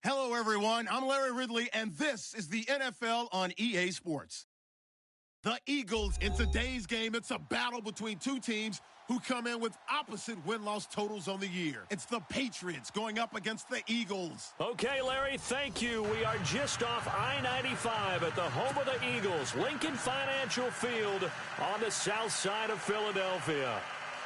Hello, everyone. I'm Larry Ridley, and this is the NFL on EA Sports. The Eagles, in today's game, it's a battle between two teams who come in with opposite win-loss totals on the year. It's the Patriots going up against the Eagles. Okay, Larry, thank you. We are just off I-95 at the home of the Eagles, Lincoln Financial Field on the south side of Philadelphia.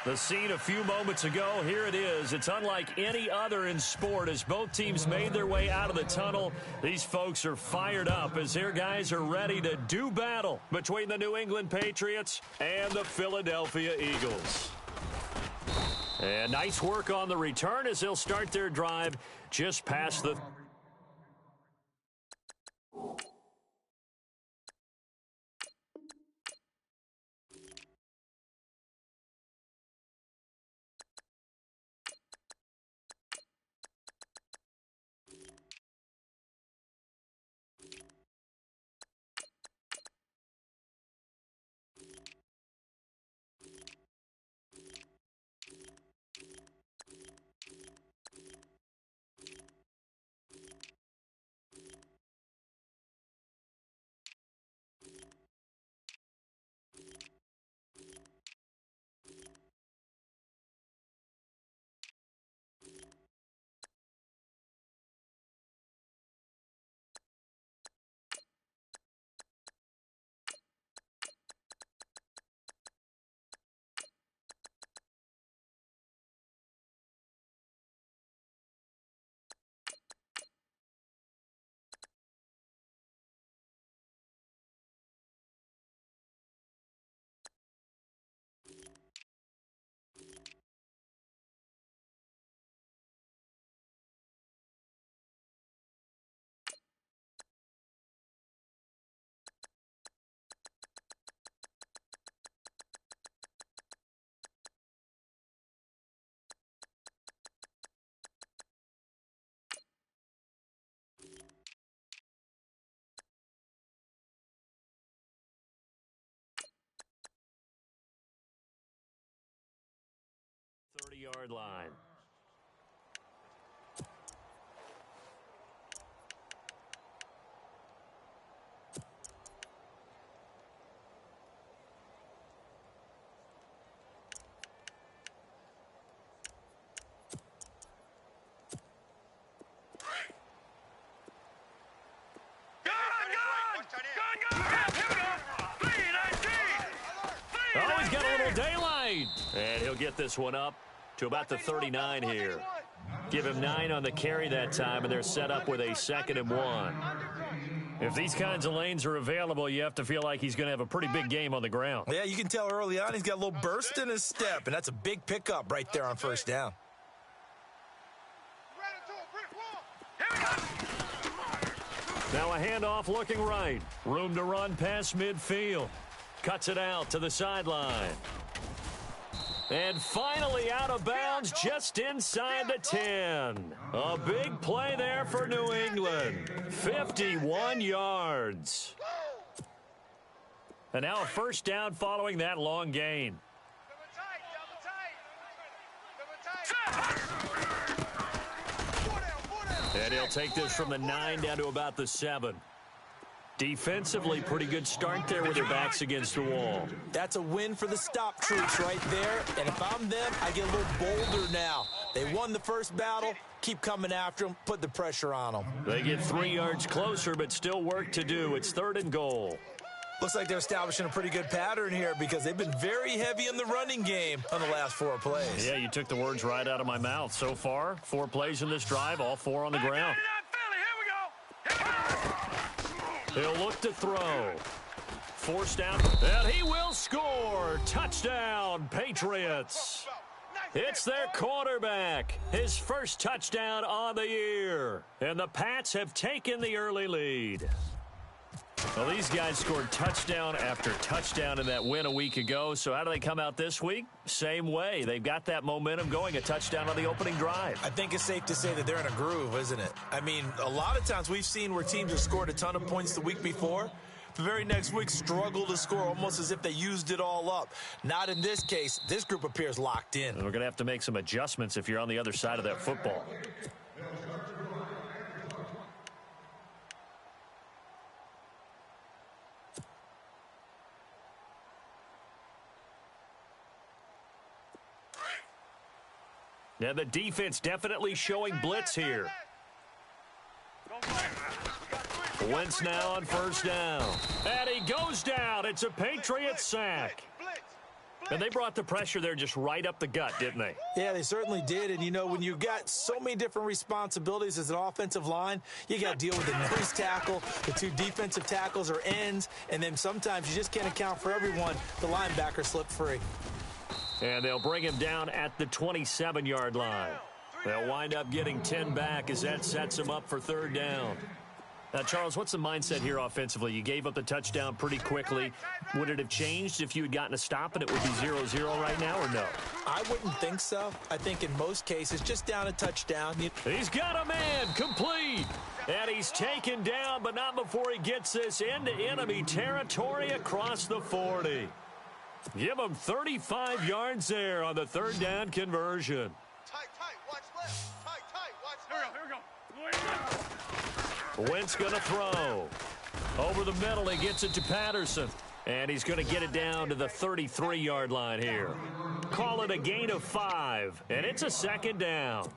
The scene a few moments ago, here it is. It's unlike any other in sport as both teams made their way out of the tunnel. These folks are fired up as their guys are ready to do battle between the New England Patriots and the Philadelphia Eagles. And nice work on the return as they'll start their drive just past the... yard line. Oh, he's got a little daylight. And he'll get this one up to about the 39 here. Give him 9 on the carry that time, and they're set up with a 2nd and 1. If these kinds of lanes are available, you have to feel like he's going to have a pretty big game on the ground. Yeah, you can tell early on he's got a little burst in his step, and that's a big pickup right there on first down. Now a handoff looking right. Room to run past midfield. Cuts it out to the sideline. And finally out of bounds just inside the 10. A big play there for New England. 51 yards. And now a first down following that long gain. And he'll take this from the 9 down to about the 7. Defensively, pretty good start there with their backs against the wall. That's a win for the stop troops right there. And if I'm them, I get a little bolder now. They won the first battle. Keep coming after them. Put the pressure on them. They get 3 yards closer, but still work to do. It's 3rd and goal. Looks like they're establishing a pretty good pattern here because they've been very heavy in the running game on the last 4 plays. Yeah, you took the words right out of my mouth. So far, 4 plays in this drive, all 4 on the ground. He'll look to throw. Forced down, and he will score. Touchdown, Patriots. It's their quarterback. His first touchdown on the year. And the Pats have taken the early lead. Well, these guys scored touchdown after touchdown in that win a week ago. So how do they come out this week? Same way. They've got that momentum going, a touchdown on the opening drive. I think it's safe to say that they're in a groove, isn't it? I mean, a lot of times we've seen where teams have scored a ton of points the week before. The very next week struggle to score almost as if they used it all up. Not in this case. This group appears locked in. And we're going to have to make some adjustments if you're on the other side of that football. Now the defense definitely showing blitz here. Wentz now on first down. And he goes down. It's a Patriots sack. And they brought the pressure there just right up the gut, didn't they? Yeah, they certainly did. And, you know, when you've got so many different responsibilities as an offensive line, you got to deal with the nose tackle, the two defensive tackles or ends, and then sometimes you just can't account for everyone. The linebacker slipped free. And they'll bring him down at the 27-yard line. They'll wind up getting 10 back as that sets him up for third down. Now, Charles, what's the mindset here offensively? You gave up the touchdown pretty quickly. Would it have changed if you had gotten a stop and it would be 0-0 right now, or no? I wouldn't think so. I think in most cases, just down a touchdown. He's got a man, complete. And he's taken down, but not before he gets this into enemy territory across the 40. Give him 35 yards there on the third down conversion. Tight, watch left. Tight, watch left. Here we go. Wentz going to throw. Over the middle, he gets it to Patterson. And he's going to get it down to the 33-yard line here. Call it a gain of 5, and it's a second down.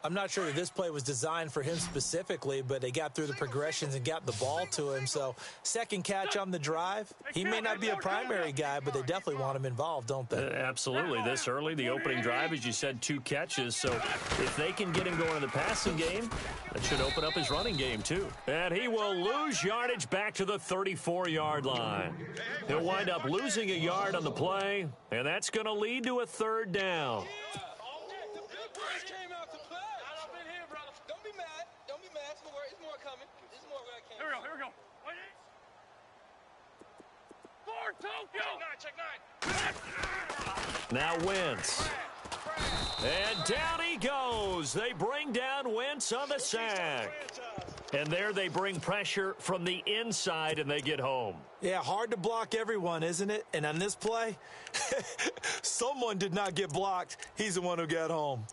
I'm not sure that this play was designed for him specifically, but they got through the progressions and got the ball to him. So second catch on the drive. He may not be a primary guy, but they definitely want him involved, don't they? Absolutely. This early, the opening drive, as you said, 2 catches. So if they can get him going in the passing game, that should open up his running game too. And he will lose yardage back to the 34-yard line. He'll wind up losing a yard on the play, and that's going to lead to a third down. Here we go. Check nine. Now Wentz. And down he goes. They bring down Wentz on the sack. And there they bring pressure from the inside, and they get home. Yeah, hard to block everyone, isn't it? And on this play, someone did not get blocked. He's the one who got home.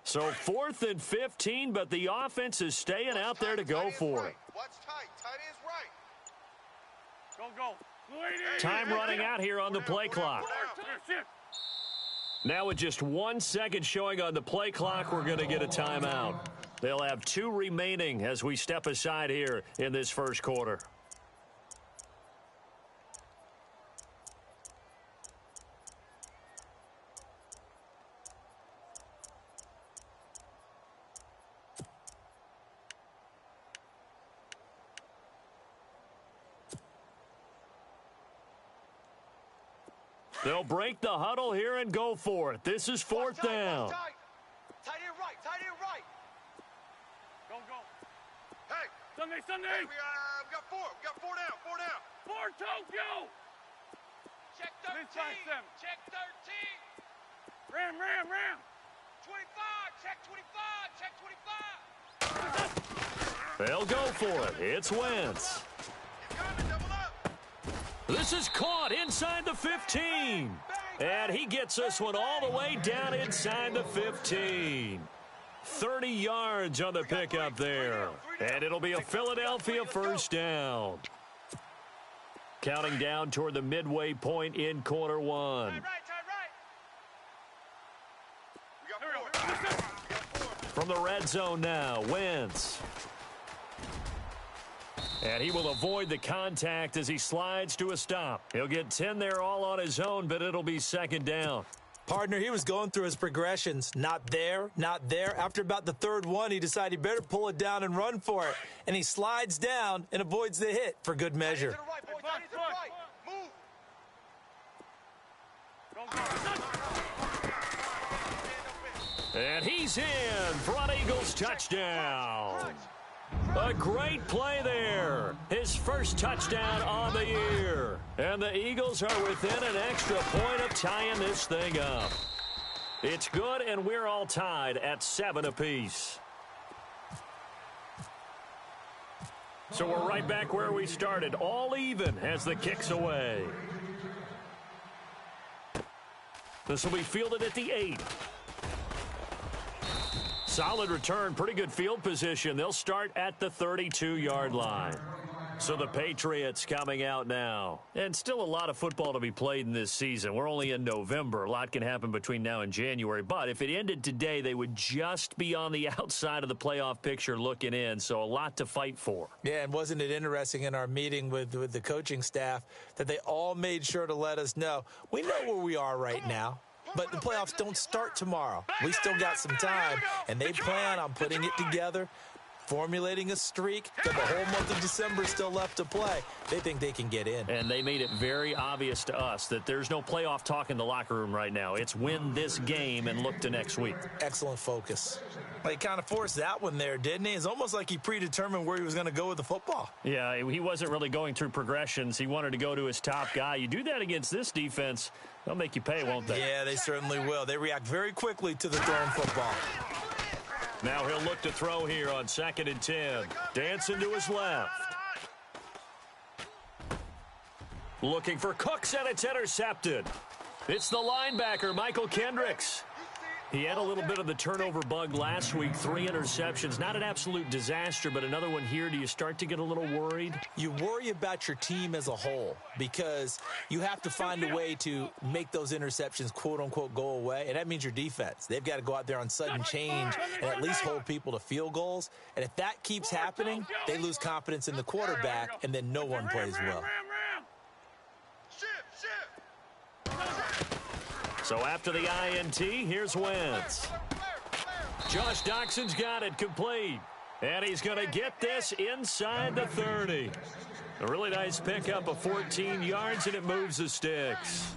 So 4th and 15, but the offense is staying out there to go for it. Watch tight. Tight is right. Go. Time running out here on the play clock. Now with just 1 second showing on the play clock, we're going to get a timeout. They'll have 2 remaining as we step aside here in this first quarter. They'll break the huddle here and go for it. This is 4th down. Tight end right. Go. Hey. Sunday. Hey, we got 4. We got 4 down. 4 Tokyo. Check 13. Check 13. Ram. 25. Check 25. They'll go for it. It's Wentz. This is caught inside the 15. And he gets this one all the way down inside the 15. 30 yards on the pickup there. And it'll be a Philadelphia first down. Counting down toward the midway point in quarter 1. From the red zone now, Wentz. And he will avoid the contact as he slides to a stop. He'll get 10 there all on his own, but it'll be second down. Partner, he was going through his progressions. Not there. After about the third one, he decided he better pull it down and run for it. And he slides down and avoids the hit for good measure. And he's in. Front Eagles touchdown. A great play there. His first touchdown on the year. And the Eagles are within an extra point of tying this thing up. It's good, and we're all tied at 7 apiece. So we're right back where we started, all even as the kick's away. This will be fielded at the 8. Solid return, pretty good field position. They'll start at the 32-yard line. So the Patriots coming out now. And still a lot of football to be played in this season. We're only in November. A lot can happen between now and January. But if it ended today, they would just be on the outside of the playoff picture looking in. So a lot to fight for. Yeah, and wasn't it interesting in our meeting with the coaching staff that they all made sure to let us know, we know where we are right now. But the playoffs don't start tomorrow. We still got some time, and they plan on putting it together, formulating a streak. Got the whole month of December still left to play. They think they can get in. And they made it very obvious to us that there's no playoff talk in the locker room right now. It's win this game and look to next week. Excellent focus. Well, he kind of forced that one there, didn't he? It's almost like he predetermined where he was going to go with the football. Yeah, he wasn't really going through progressions. He wanted to go to his top guy. You do that against this defense, they'll make you pay, won't they? Yeah, they certainly will. They react very quickly to the thrown football. Now he'll look to throw here on 2nd and 10. Dancing to his left. Looking for Cooks, and it's intercepted. It's the linebacker, Michael Kendricks. He had a little bit of the turnover bug last week, 3 interceptions. Not an absolute disaster, but another one here. Do you start to get a little worried? You worry about your team as a whole because you have to find a way to make those interceptions, quote-unquote, go away, and that means your defense. They've got to go out there on sudden change and at least hold people to field goals. And if that keeps happening, they lose confidence in the quarterback, and then no one plays well. So after the INT, here's Wentz. Josh Doxson's got it complete. And he's going to get this inside the 30. A really nice pickup of 14 yards, and it moves the sticks.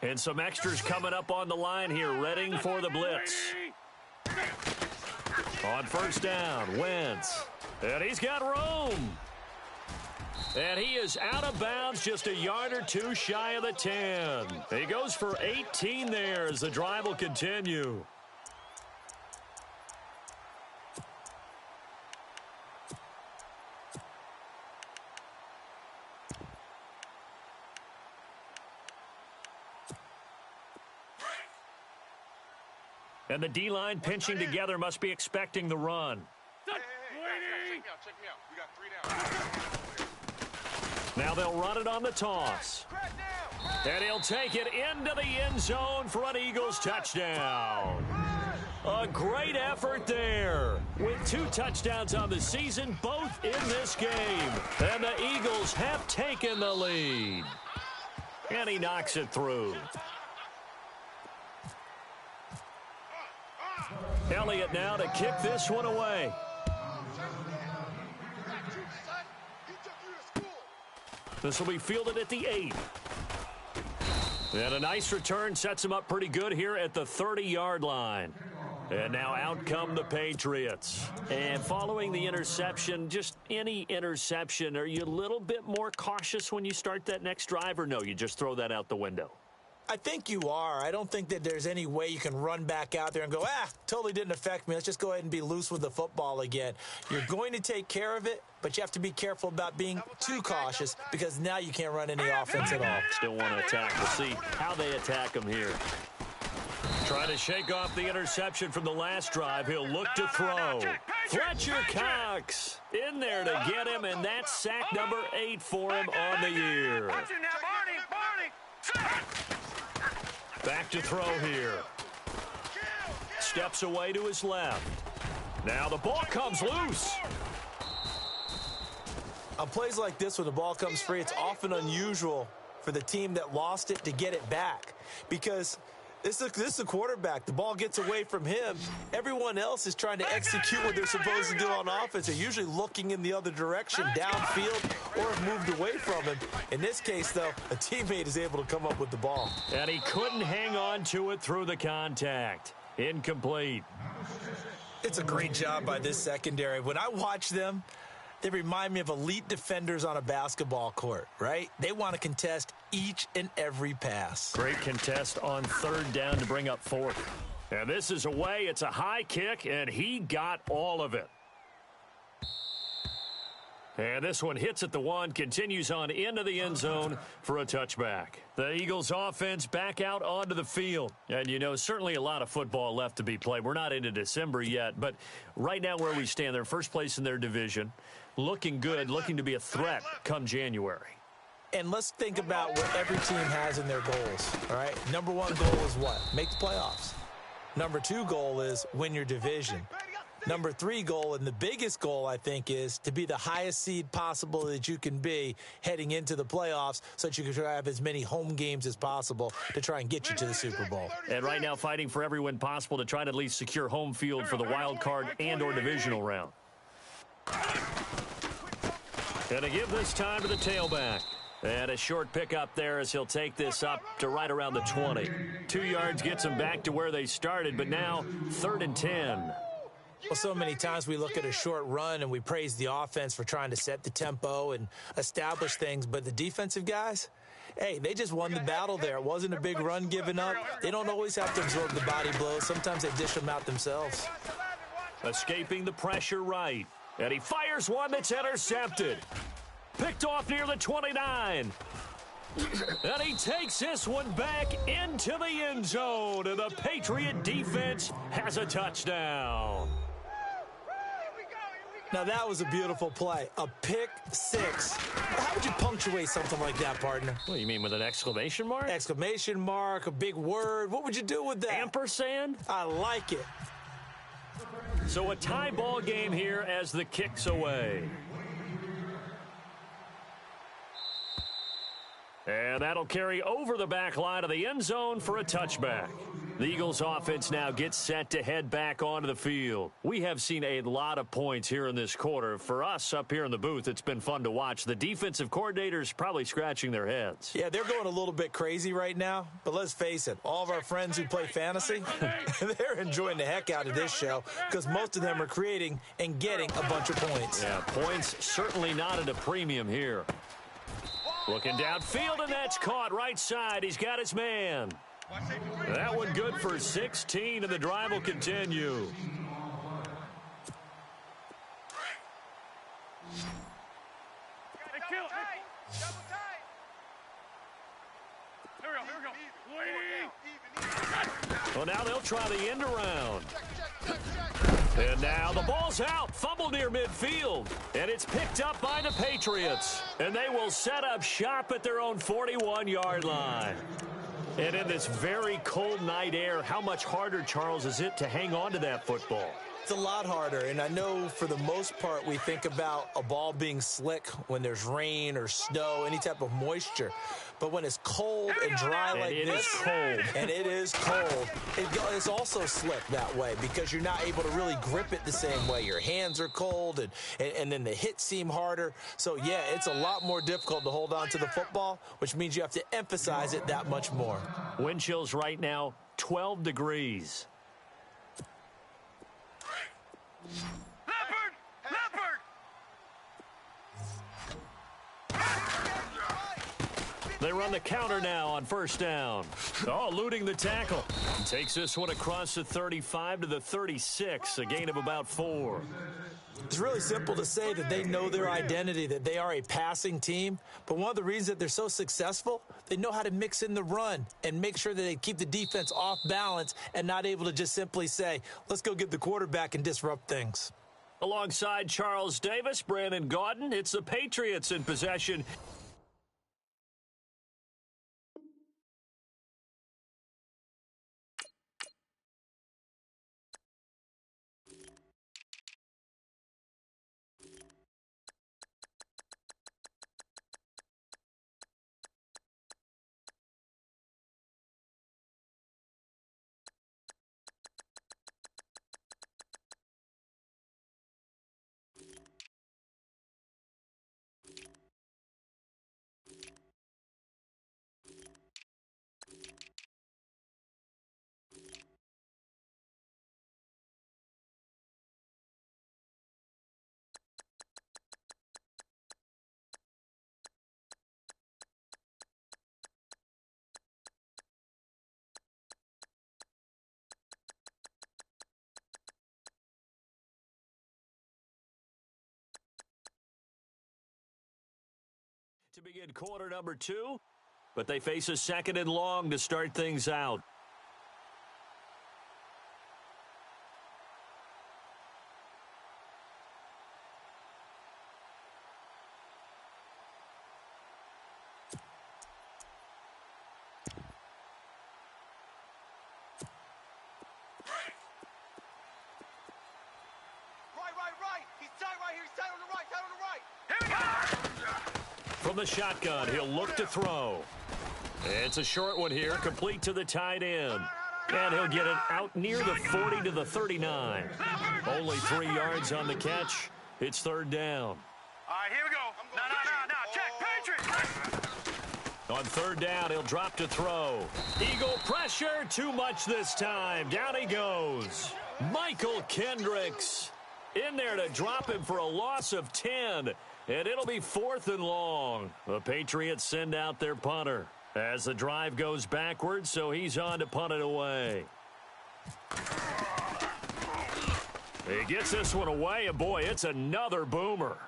And some extras coming up on the line here, readying for the blitz. On first down, Wentz. And he's got room. And he is out of bounds, just a yard or two shy of the 10. He goes for 18 there as the drive will continue. And the D-line pinching together must be expecting the run. Check me out. We got 3 down. Now they'll run it on the toss. And he'll take it into the end zone for an Eagles touchdown. A great effort there. With 2 touchdowns on the season, both in this game. And the Eagles have taken the lead. And he knocks it through. Elliott now to kick this one away. This will be fielded at the 8. And a nice return sets him up pretty good here at the 30-yard line. And now out come the Patriots. And following the interception, just any interception, are you a little bit more cautious when you start that next drive, or no, you just throw that out the window? I think you are. I don't think that there's any way you can run back out there and go, totally didn't affect me. Let's just go ahead and be loose with the football again. You're going to take care of it, but you have to be careful about being too cautious because now you can't run any offense at all. Still want to attack. We'll see how they attack him here. Trying to shake off the interception from the last drive. He'll look to throw. Fletcher Cox in there to get him, and that's sack number 8 for him on the year. Back to throw here. Steps away to his left. Now the ball comes loose. On plays like this where the ball comes free, it's often unusual for the team that lost it to get it back because this is a quarterback. The ball gets away from him. Everyone else is trying to execute what they're supposed to do on offense. They're usually looking in the other direction, downfield, or have moved away from him. In this case, though, a teammate is able to come up with the ball. And he couldn't hang on to it through the contact. Incomplete. It's a great job by this secondary. When I watch them, they remind me of elite defenders on a basketball court, right? They want to contest each and every pass. Great contest on 3rd down to bring up 4th. And this is away. It's a high kick, and he got all of it. And this one hits at the one, continues on into the end zone for a touchback. The Eagles offense back out onto the field. And, you know, certainly a lot of football left to be played. We're not into December yet, but right now where we stand, they're first place in their division, looking good, looking to be a threat come January. And let's think about what every team has in their goals, all right? Number one goal is what? Make the playoffs. Number two goal is win your division. Number three goal, and the biggest goal, I think, is to be the highest seed possible that you can be heading into the playoffs so that you can try to have as many home games as possible to try and get you to the Super Bowl. And right now fighting for every win possible to try to at least secure home field for the wild card and or divisional round. Gonna give this time to the tailback. And a short pickup there as he'll take this up to right around the 20. 2 yards gets them back to where they started, but now 3rd and 10. Well, so many times we look at a short run and we praise the offense for trying to set the tempo and establish things, but the defensive guys, hey, they just won the battle there. It wasn't a big run given up. They don't always have to absorb the body blows. Sometimes they dish them out themselves. Escaping the pressure right. And he fires one that's intercepted. Picked off near the 29. And he takes this one back into the end zone. And the Patriot defense has a touchdown. Now, that was a beautiful play. A pick six. How would you punctuate something like that, partner? What, you mean with an exclamation mark? Exclamation mark, a big word. What would you do with that? Ampersand? I like it. So a tie ball game here as the kick's away. And that'll carry over the back line of the end zone for a touchback. The Eagles offense now gets set to head back onto the field. We have seen a lot of points here in this quarter. For us up here in the booth, it's been fun to watch. The defensive coordinators probably scratching their heads. Yeah, they're going a little bit crazy right now. But let's face it, all of our friends who play fantasy, they're enjoying the heck out of this show because most of them are creating and getting a bunch of points. Yeah, points certainly not at a premium here. Looking downfield, and that's caught right side. He's got his man. That one good for 16, and the drive will continue. Well, now they'll try the end around. And now the ball's out. Fumble near midfield. And it's picked up by the Patriots. And they will set up shop at their own 41-yard line. And in this very cold night air, how much harder, Charles, is it to hang on to that football? It's a lot harder, and I know for the most part we think about a ball being slick when there's rain or snow, any type of moisture. But when it's cold and dry like this, and it is cold, it's also slick that way because you're not able to really grip it the same way. Your hands are cold, and then the hits seem harder. So, yeah, it's a lot more difficult to hold on to the football, which means you have to emphasize it that much more. Wind chills right now, 12 degrees. They run the counter now on first down. Oh, eluding the tackle. Takes this one across the 35 to the 36, a gain of about 4. It's really simple to say that they know their identity, that they are a passing team. But one of the reasons that they're so successful, they know how to mix in the run and make sure that they keep the defense off balance and not able to just simply say, let's go get the quarterback and disrupt things. Alongside Charles Davis, Brandon Gaudin, it's the Patriots in possession. to begin quarter number 2, but they face a second and long to start things out. From the shotgun, he'll look to throw. It's a short one here, complete to the tight end. And he'll get it out near the 40 to the 39. Only 3 yards on the catch. It's third down. All right, here we go. Now, check, Patriots. On third down, he'll drop to throw. Eagle pressure, too much this time. Down he goes. Michael Kendricks in there to drop him for a loss of 10. And it'll be 4th and long. The Patriots send out their punter as the drive goes backwards, so he's on to punt it away. He gets this one away, and boy, it's another boomer.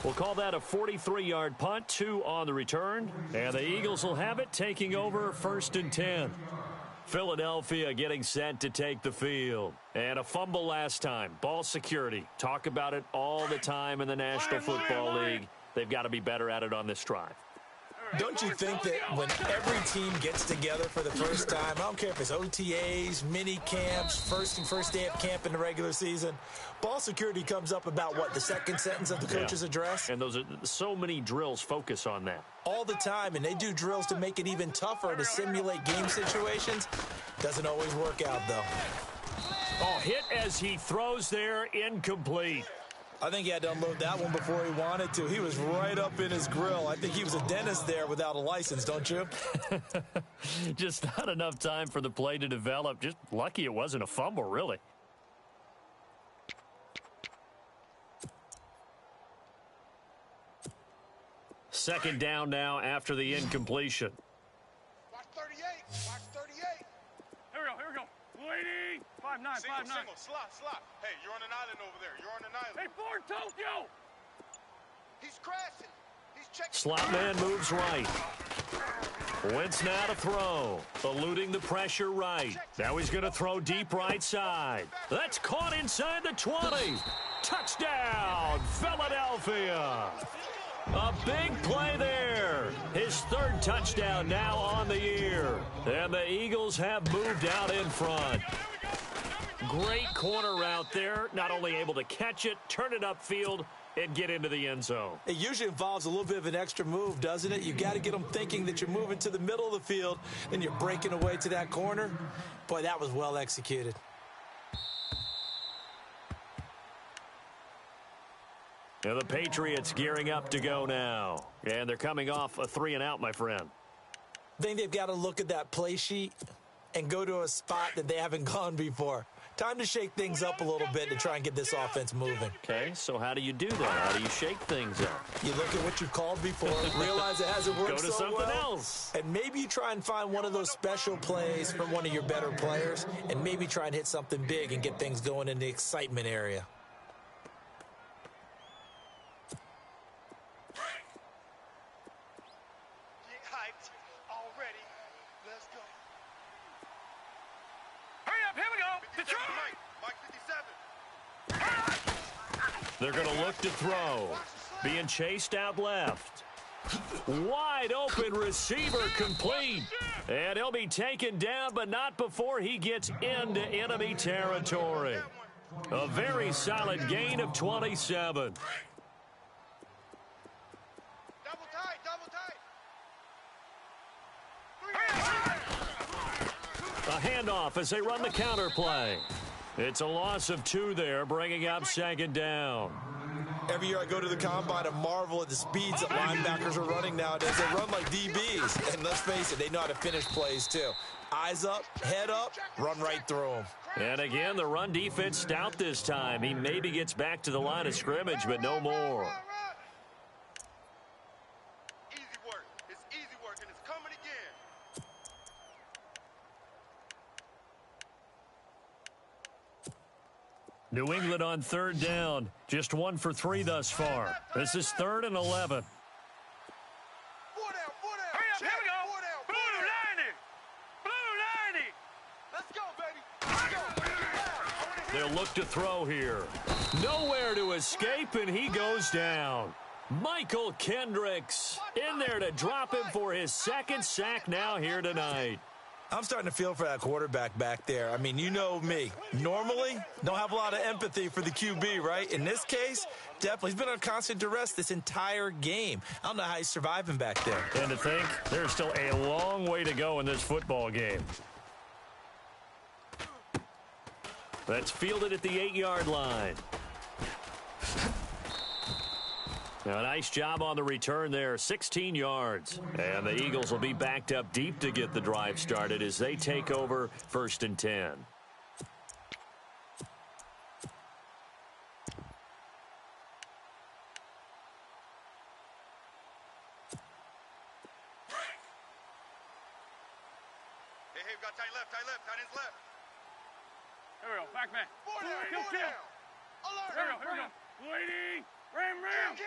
We'll call that a 43-yard punt, 2 on the return. And the Eagles will have it, taking over 1st and 10. Philadelphia getting set to take the field. And a fumble last time. Ball security. Talk about it all the time in the National Football League. They've got to be better at it on this drive. Don't you think that when every team gets together for the first time, I don't care if it's OTAs, mini camps, first day of camp in the regular season, ball security comes up about what, the second sentence of the coach's address? And those are so many drills focus on that. All the time, and they do drills to make it even tougher to simulate game situations. Doesn't always work out, though. Oh, hit as he throws there, incomplete. I think he had to unload that one before he wanted to. He was right up in his grill. I think he was a dentist there without a license, don't you? Just not enough time for the play to develop. Just lucky it wasn't a fumble, really. Second down now after the incompletion. Watch 38. Watch 38. Here we go. Waiting. 5'9", 5'9". Slot. Hey, you're on an island over there. You're on an island. Hey, Ford Tokyo. He's crashing. He's checking. Slot man moves right. Wentz now to throw. Eluding the pressure right. Now he's going to throw deep right side. That's caught inside the 20. Touchdown, Philadelphia. A big play there. His 3rd touchdown now on the year. And the Eagles have moved out in front. Great corner route there. Not only able to catch it, turn it upfield, and get into the end zone. It usually involves a little bit of an extra move, doesn't it? You got to get them thinking that you're moving to the middle of the field, then you're breaking away to that corner. Boy, that was well executed. And the Patriots gearing up to go now. And they're coming off a 3-and-out, my friend. I think they've got to look at that play sheet and go to a spot that they haven't gone before. Time to shake things up a little bit to try and get this offense moving. Okay, so how do you do that? How do you shake things up? You look at what you've called before, realize it hasn't worked so well. Go to something else. And maybe you try and find one of those special plays from one of your better players, and maybe try and hit something big and get things going in the excitement area. They're going to look to throw. Being chased out left. Wide open receiver complete. And he'll be taken down, but not before he gets into enemy territory. A very solid gain of 27. Double tight. A handoff as they run the counter play. It's a loss of 2 there, bringing up 2nd down. Every year I go to the combine and marvel at the speeds that linebackers are running nowadays. They run like DBs. And let's face it, they know how to finish plays too. Eyes up, head up, run right through them. And again, the run defense stout this time. He maybe gets back to the line of scrimmage, but no more. Easy work. It's easy work, and it's coming again. New England on third down. Just 1 for 3 thus far. This is 3rd and 11. 4 down, 4 down. Hurry up, here we go. 4 down, Blue 90. Blue 90. Let's go, baby. Let's go. They'll look to throw here. Nowhere to escape, and he goes down. Michael Kendricks in there to drop him for his 2nd sack now here tonight. I'm starting to feel for that quarterback back there. I mean, you know me. Normally, don't have a lot of empathy for the QB, right? In this case, definitely. He's been on constant duress this entire game. I don't know how he's surviving back there. And to think, there's still a long way to go in this football game. That's fielded at the 8-yard line. Now, a nice job on the return there, 16 yards. And the Eagles will be backed up deep to get the drive started as they take over 1st and 10. Hey, we got tight left, tight ends left. Here we go, back man. 4 down, Kill, 4 kill. down. Alert. Here we go. Waiting. Ram. Kill.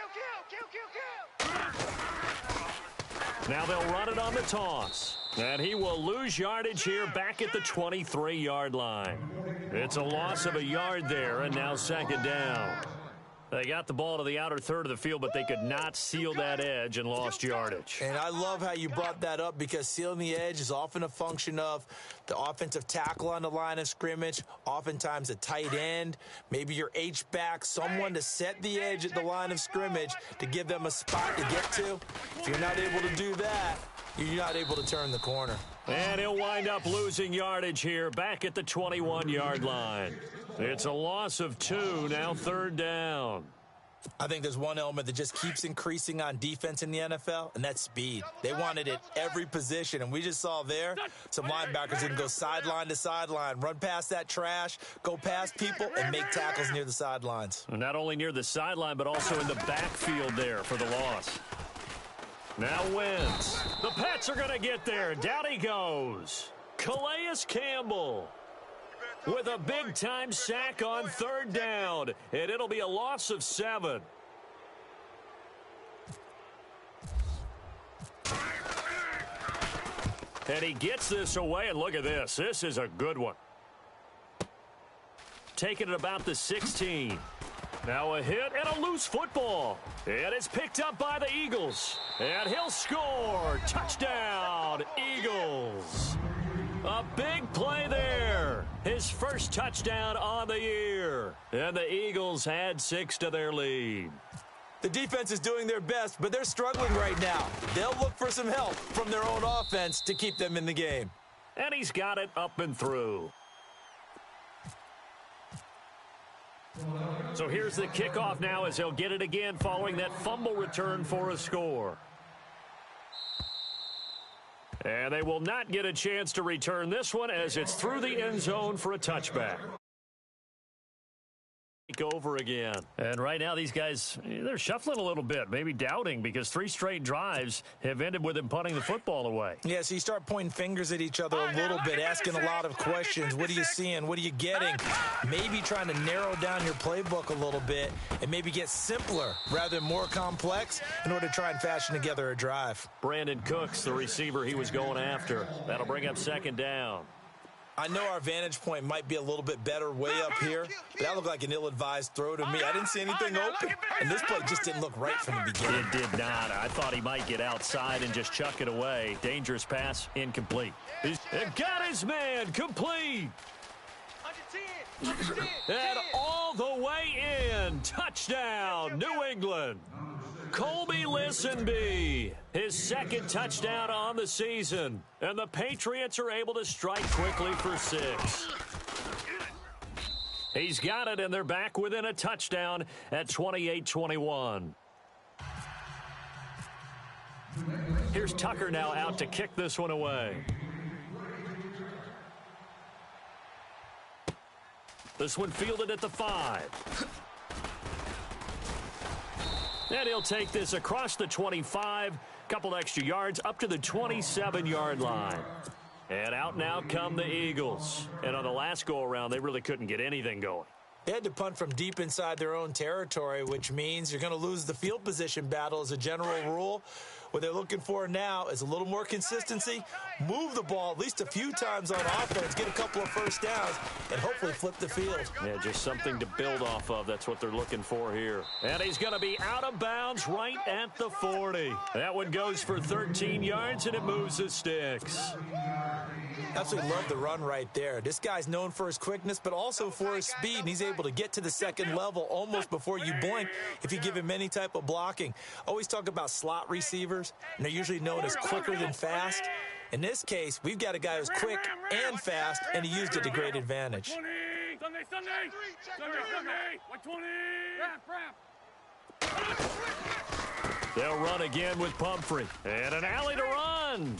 Now they'll run it on the toss. And he will lose yardage here back at the 23-yard line. It's a loss of a yard there, and now 2nd down. They got the ball to the outer third of the field, but they could not seal that edge and lost yardage. And I love how you brought that up because sealing the edge is often a function of the offensive tackle on the line of scrimmage, oftentimes a tight end, maybe your H-back, someone to set the edge at the line of scrimmage to give them a spot to get to. If you're not able to do that, you're not able to turn the corner. And he'll wind up losing yardage here back at the 21-yard line. It's a loss of 2, now 3rd down. I think there's one element that just keeps increasing on defense in the NFL, and that's speed. They want it at every position, and we just saw there some linebackers who can go sideline to sideline, run past that trash, go past people, and make tackles near the sidelines. Not only near the sideline, but also in the backfield there for the loss. Now wins. The Pats are going to get there. Down he goes. Calais Campbell with a big-time sack on 3rd down, and it'll be a loss of 7. And he gets this away, and look at this. This is a good one. Taking it about the 16. Now a hit and a loose football. And it's picked up by the Eagles. And he'll score. Touchdown, Eagles. A big play there. His first touchdown on the year. And the Eagles add 6 to their lead. The defense is doing their best, but they're struggling right now. They'll look for some help from their own offense to keep them in the game. And he's got it up and through. So here's the kickoff now as he'll get it again following that fumble return for a score. And they will not get a chance to return this one as it's through the end zone for a touchback. Over again. And right now these guys, they're shuffling a little bit, maybe doubting because 3 straight drives have ended with him punting the football away. Yeah, so you start pointing fingers at each other a little bit, asking a lot of questions. What are you seeing? What are you getting? Maybe trying to narrow down your playbook a little bit and maybe get simpler rather than more complex in order to try and fashion together a drive. Brandon Cooks, the receiver he was going after. That'll bring up 2nd down. I know our vantage point might be a little bit better way up here, but that looked like an ill-advised throw to me. I didn't see anything open, and this play just didn't look right from the beginning. It did not. I thought he might get outside and just chuck it away. Dangerous pass, incomplete. He's got his man, complete. 110. And all the way in. Touchdown, New England. Colby Listenby, his 2nd touchdown on the season. And the Patriots are able to strike quickly for 6. He's got it, and they're back within a touchdown at 28-21. Here's Tucker now out to kick this one away. This one fielded at the 5. And he'll take this across the 25, couple extra yards up to the 27-yard line. And out now come the Eagles. And on the last go-around, they really couldn't get anything going. They had to punt from deep inside their own territory, which means you're going to lose the field position battle as a general rule. What they're looking for now is a little more consistency, move the ball at least a few times on offense, get a couple of first downs, and hopefully flip the field. Yeah, just something to build off of. That's what they're looking for here. And he's going to be out of bounds right at the 40. That one goes for 13 yards, and it moves the sticks. Absolutely love the run right there. This guy's known for his quickness, but also for his speed, and he's able to get to the second level almost before you blink if you give him any type of blocking. Always talk about slot receivers, and they're usually known as quicker than fast. In this case, we've got a guy who's quick and fast, and he used it to great advantage. Sunday. 120. They'll run again with Pumphrey. And an alley to run.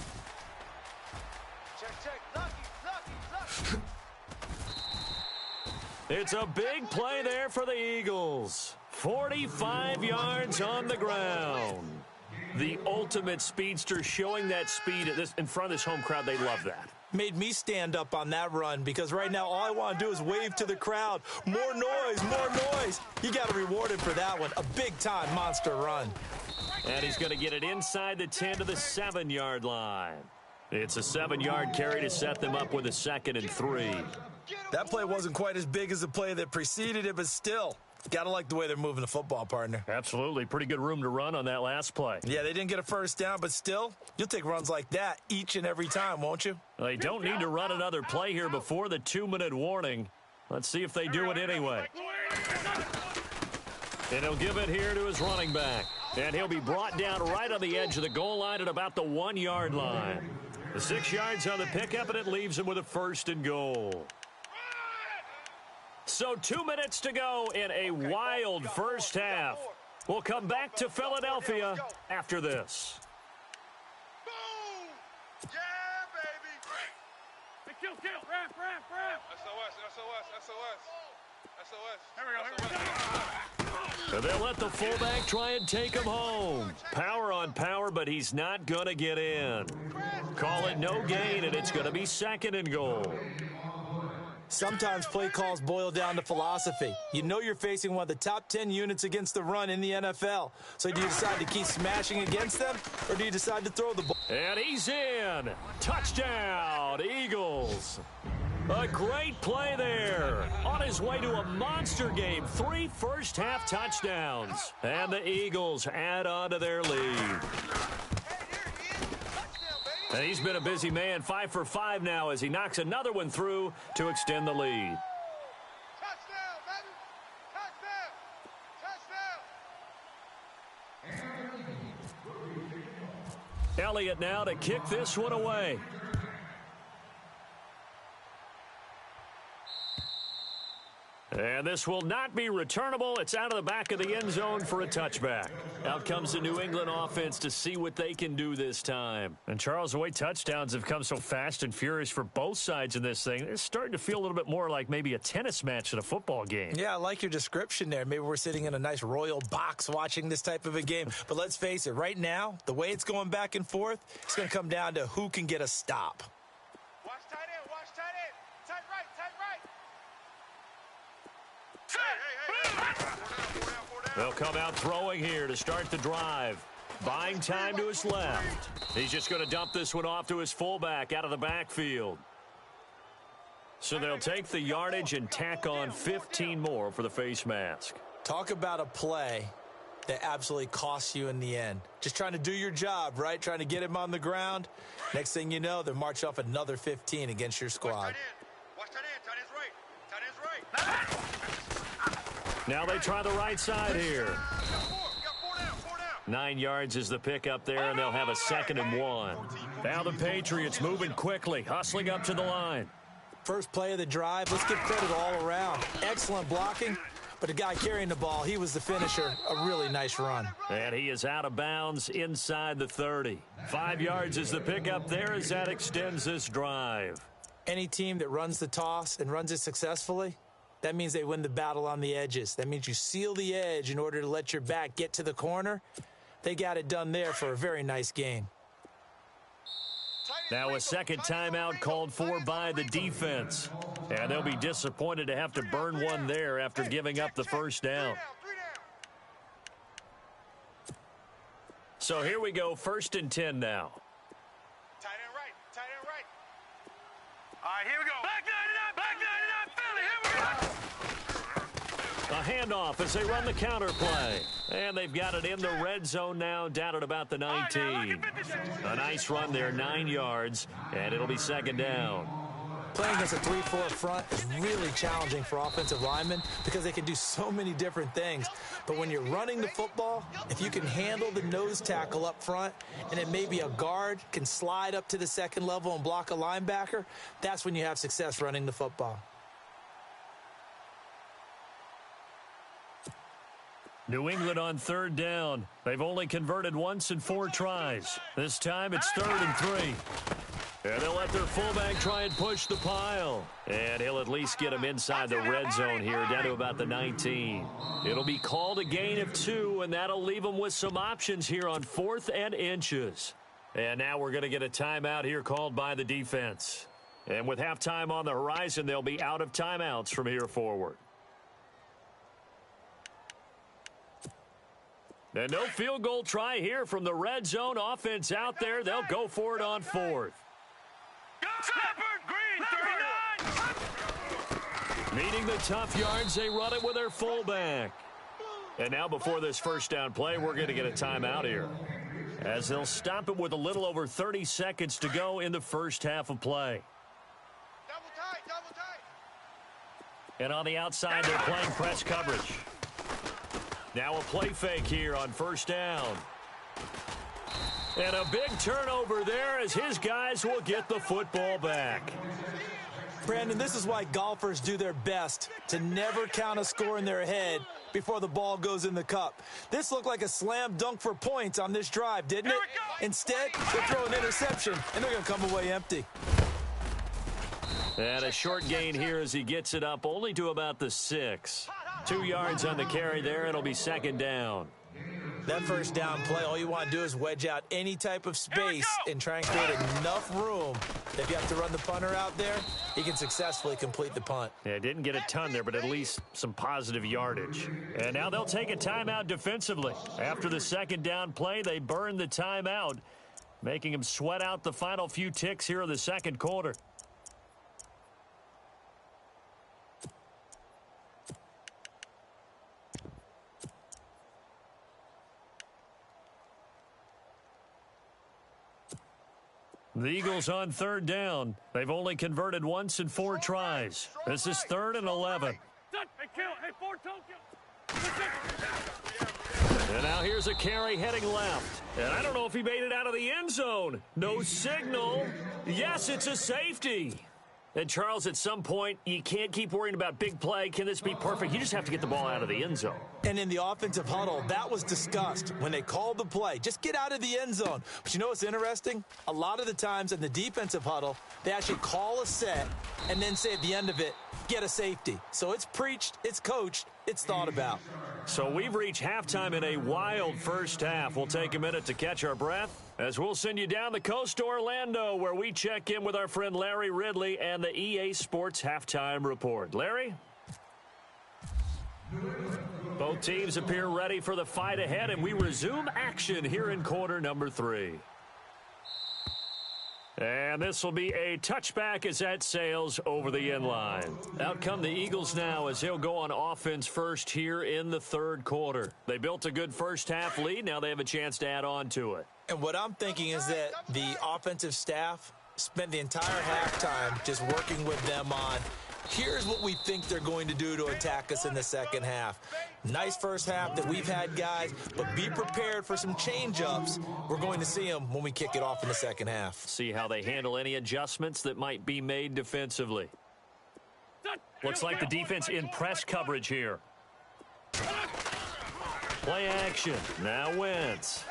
It's a big play there for the Eagles. 45 yards on the ground. The ultimate speedster showing that speed in front of this home crowd. They love that. Made me stand up on that run because right now all I want to do is wave to the crowd. More noise, more noise. You got to reward him for that one. A big-time monster run. And he's going to get it inside the 10 to the 7-yard line. It's a 7-yard carry to set them up with a 2nd and 3. That play wasn't quite as big as the play that preceded it, but still, got to like the way they're moving the football, partner. Absolutely. Pretty good room to run on that last play. Yeah, they didn't get a first down, but still, you'll take runs like that each and every time, won't you? They don't need to run another play here before the 2-minute warning. Let's see if they do it anyway. And he'll give it here to his running back. And he'll be brought down right on the edge of the goal line at about the 1-yard line. The 6 yards on the pickup, and it leaves him with a 1st and goal. So 2 minutes to go in a wild first half. We'll come back to Philadelphia after this. Boom! Yeah, baby! Kill! Wrap! SOS! Here we go. And they'll let the fullback try and take him home. Power on power, but he's not going to get in. Call it no gain, and it's going to be 2nd and goal. Sometimes play calls boil down to philosophy. You know you're facing one of the top 10 units against the run in the NFL. So do you decide to keep smashing against them, or do you decide to throw the ball? And he's in. Touchdown, Eagles. A great play there. On his way to a monster game. 3 first-half touchdowns. And the Eagles add on to their lead. And he's been a busy man, 5 for 5 now as he knocks another one through to extend the lead. Touchdown, baby! Touchdown! Elliott now to kick this one away. And this will not be returnable. It's out of the back of the end zone for a touchback. Out comes the New England offense to see what they can do this time. And Charles, the way touchdowns have come so fast and furious for both sides in this thing, it's starting to feel a little bit more like maybe a tennis match in a football game. Yeah, I like your description there. Maybe we're sitting in a nice royal box watching this type of a game. But let's face it, right now, the way it's going back and forth, it's going to come down to who can get a stop. Watch tight end! Tight right! They'll come out throwing here to start the drive. Buying time to his left. He's just going to dump this one off to his fullback out of the backfield. So they'll take the yardage and tack on 15 more for the face mask. Talk about a play that absolutely costs you in the end. Just trying to do your job, right? Trying to get him on the ground. Next thing you know, they're marching off another 15 against your squad. Watch tight end! Tight end's right! Now they try the right side here. We got 4 down! 9 yards is the pickup there, and they'll have a 2nd and 1. Now the Patriots moving quickly, hustling up to the line. First play of the drive, let's give credit all around. Excellent blocking, but the guy carrying the ball, he was the finisher. A really nice run. And he is out of bounds inside the 30. 5 yards is the pickup there as that extends this drive. Any team that runs the toss and runs it successfully, that means they win the battle on the edges. That means you seal the edge in order to let your back get to the corner. They got it done there for a very nice game. Tight Now a second timeout called for by the defense. And they'll be disappointed to have to burn one there after giving up the first down. So here we go, 1st and 10 now. Tight end right, tight end right. All right, here we go. Back 99, Philly, here we go. A handoff as they run the counter play. And they've got it in the red zone now, down at about the 19. A nice run there, 9 yards, and it'll be 2nd down. Playing against a 3-4 front is really challenging for offensive linemen because they can do so many different things. But when you're running the football, if you can handle the nose tackle up front and then maybe a guard can slide up to the second level and block a linebacker, that's when you have success running the football. New England on 3rd down. They've only converted once in 4 tries. This time it's 3rd and 3. And they'll let their fullback try and push the pile. And he'll at least get him inside the red zone here, down to about the 19. It'll be called a gain of 2, and that'll leave them with some options here on 4th and inches. And now we're going to get a timeout here called by the defense. And with halftime on the horizon, they'll be out of timeouts from here forward. And no field goal try here from the red zone offense out there. They'll go for it on 4th. Meeting the tough yards, they run it with their fullback. And now before this first down play, we're going to get a timeout here, as they'll stop it with a little over 30 seconds to go in the first half of play. Double tight, double tight. And on the outside, they're playing press coverage. Now a play fake here on 1st down. And a big turnover there as his guys will get the football back. Brandon, this is why golfers do their best to never count a score in their head before the ball goes in the cup. This looked like a slam dunk for points on this drive, didn't it? Instead, they throw an interception, and they're going to come away empty. And a short gain here as he gets it up only to about the 6. 2 yards on the carry there. It'll be 2nd down. That first down play, all you want to do is wedge out any type of space and try and create enough room that if you have to run the punter out there, he can successfully complete the punt. Yeah, didn't get a ton there, but at least some positive yardage. And now they'll take a timeout defensively. After the 2nd down play, they burn the timeout, making them sweat out the final few ticks here in the 2nd quarter. The Eagles on 3rd down. They've only converted once in 4 tries. This is 3rd and 11. And now here's a carry heading left. And I don't know if he made it out of the end zone. No signal. Yes, it's a safety. And, Charles, at some point, you can't keep worrying about big play. Can this be perfect? You just have to get the ball out of the end zone. And in the offensive huddle, that was discussed when they called the play. Just get out of the end zone. But you know what's interesting? A lot of the times in the defensive huddle, they actually call a set and then say at the end of it, get a safety. So it's preached, it's coached, it's thought about. So we've reached halftime in a wild first half. We'll take a minute to catch our breath as we'll send you down the coast to Orlando, where we check in with our friend Larry Ridley and the EA Sports Halftime Report. Larry? Both teams appear ready for the fight ahead, and we resume action here in quarter number 3. And this will be a touchback as that sails over the end line. Out come the Eagles now as they'll go on offense first here in the 3rd quarter. They built a good first half lead. Now they have a chance to add on to it. And what I'm thinking is that the offensive staff spent the entire halftime just working with them on, here's what we think they're going to do to attack us in the second half. Nice first half that we've had, guys, but be prepared for some change-ups. We're going to see them when we kick it off in the second half. See how they handle any adjustments that might be made defensively. Looks like the defense in press coverage here. Play action. Now Wentz.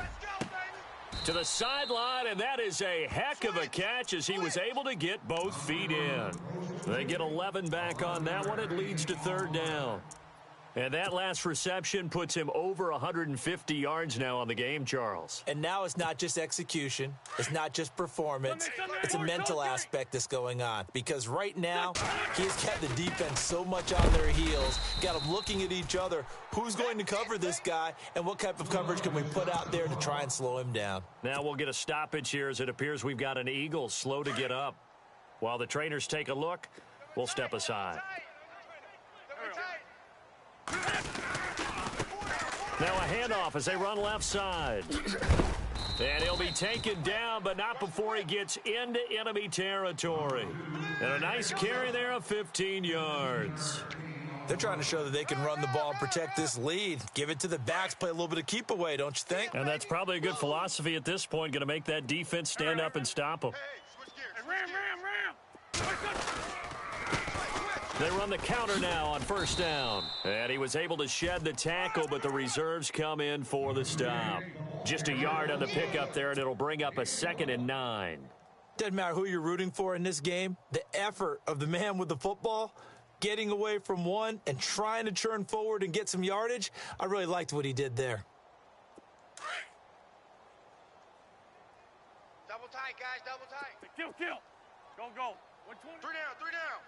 To the sideline, and that is a heck of a catch as he was able to get both feet in. They get 11 back on that one. It leads to 3rd down. And that last reception puts him over 150 yards now on the game, Charles. And now it's not just execution. It's not just performance. It's a mental aspect that's going on. Because right now, he's got the defense so much on their heels, got them looking at each other. Who's going to cover this guy, and what type of coverage can we put out there to try and slow him down? Now we'll get a stoppage here as it appears we've got an Eagle slow to get up. While the trainers take a look, we'll step aside. Now a handoff as they run left side. And he'll be taken down, but not before he gets into enemy territory. And a nice carry there of 15 yards. They're trying to show that they can run the ball and protect this lead. Give it to the backs, play a little bit of keep away, don't you think? And that's probably a good philosophy at this point, going to make that defense stand up and stop them. They run the counter now on first down. And he was able to shed the tackle, but the reserves come in for the stop. Just a yard on the pickup there, and it'll bring up a 2nd and 9. Doesn't matter who you're rooting for in this game. The effort of the man with the football, getting away from one and trying to churn forward and get some yardage, I really liked what he did there. Double tight, guys, double tight. Kill. Go. 120. Three down.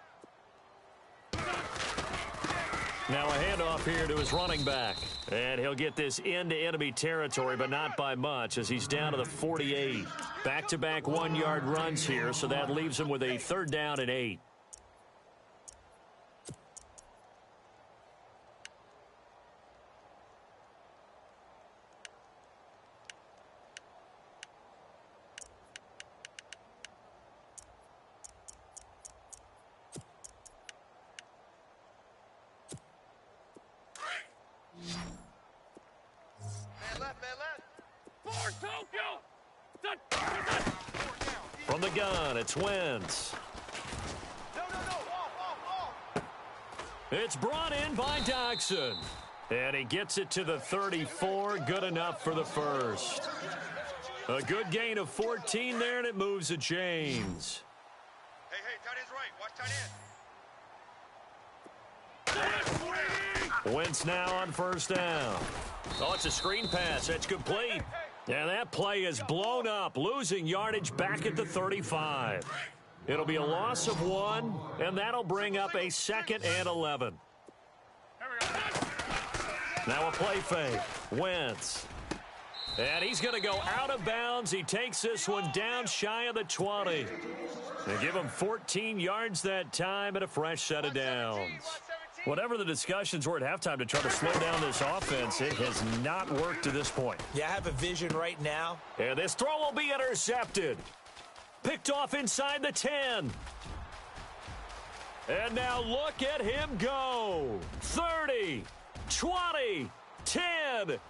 Now a handoff here to his running back. And he'll get this into enemy territory, but not by much as he's down to the 48. Back-to-back 1-yard runs here, so that leaves him with a 3rd down and 8. From the gun, it's Wentz. No. Off. It's brought in by Doxson. And he gets it to the 34. Good enough for the first. A good gain of 14 there, and it moves the chains. Hey, tight end's right. Watch tight end. Wentz now on first down. Oh, it's a screen pass. That's complete. And that play is blown up, losing yardage back at the 35. It'll be a loss of 1, and that'll bring up a 2nd and 11. Now a play fake. Wentz. And he's going to go out of bounds. He takes this one down shy of the 20. They give him 14 yards that time and a fresh set of downs. Whatever the discussions were at halftime to try to slow down this offense, it has not worked to this point. Yeah, I have a vision right now. And this throw will be intercepted. Picked off inside the 10. And now look at him go. 30, 20, 10.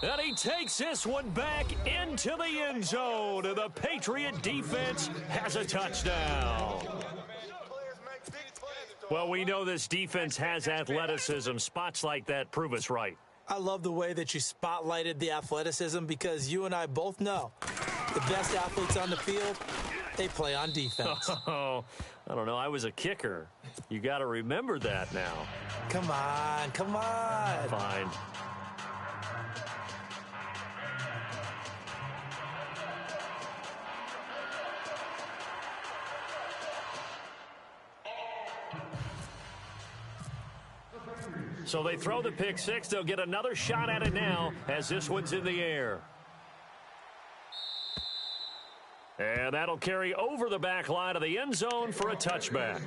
And he takes this one back into the end zone. And the Patriot defense has a touchdown. Well, we know this defense has athleticism. Spots like that prove us right. I love the way that you spotlighted the athleticism because you and I both know the best athletes on the field, they play on defense. Oh, I don't know. I was a kicker. You got to remember that now. Come on. Fine. So they throw the pick six. They'll get another shot at it now as this one's in the air. And that'll carry over the back line of the end zone for a touchback.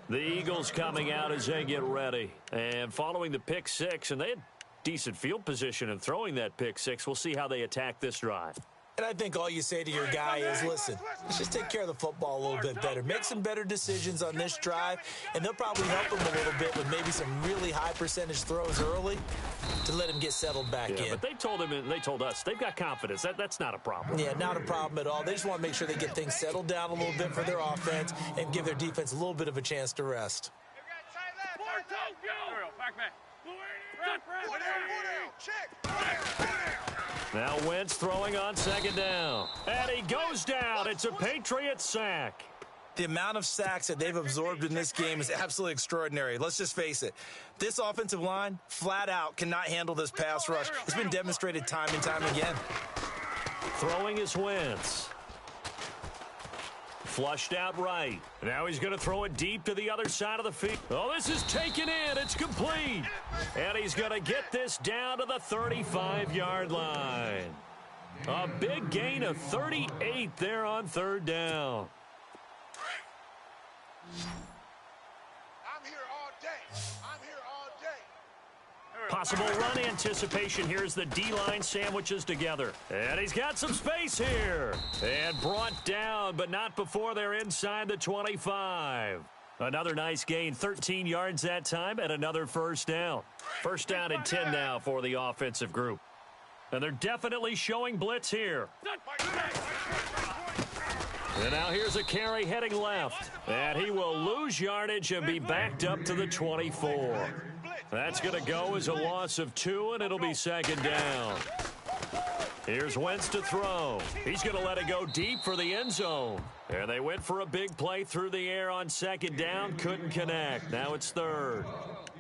The Eagles coming out as they get ready. And following the pick six, and they had decent field position in throwing that pick six. We'll see how they attack this drive. And I think all you say to your guy is, listen, let's just take care of the football a little bit better. Make some better decisions on this drive, and they'll probably help him a little bit with maybe some really high percentage throws early to let him get settled back in. But they told him and they told us they've got confidence. That's not a problem. Yeah, not a problem at all. They just want to make sure they get things settled down a little bit for their offense and give their defense a little bit of a chance to rest. Now Wentz throwing on second down. And he goes down. It's a Patriot sack. The amount of sacks that they've absorbed in this game is absolutely extraordinary. Let's just face it. This offensive line, flat out, cannot handle this pass rush. It's been demonstrated time and time again. Throwing is Wentz. Flushed out right. Now he's going to throw it deep to the other side of the field. Oh, this is taken in. It's complete. And he's going to get this down to the 35-yard line. A big gain of 38 there on third down. I'm here all day. I'm here all day. Possible run anticipation here as the D-line sandwiches together. And he's got some space here. And brought down, but not before they're inside the 25. Another nice gain, 13 yards that time, and another first down. First down and 10 now for the offensive group. And they're definitely showing blitz here. And now here's a carry heading left. And he will lose yardage and be backed up to the 24. That's going to go as a loss of 2, and it'll be second down. Here's Wentz to throw. He's going to let it go deep for the end zone. And they went for a big play through the air on second down. Couldn't connect. Now it's third.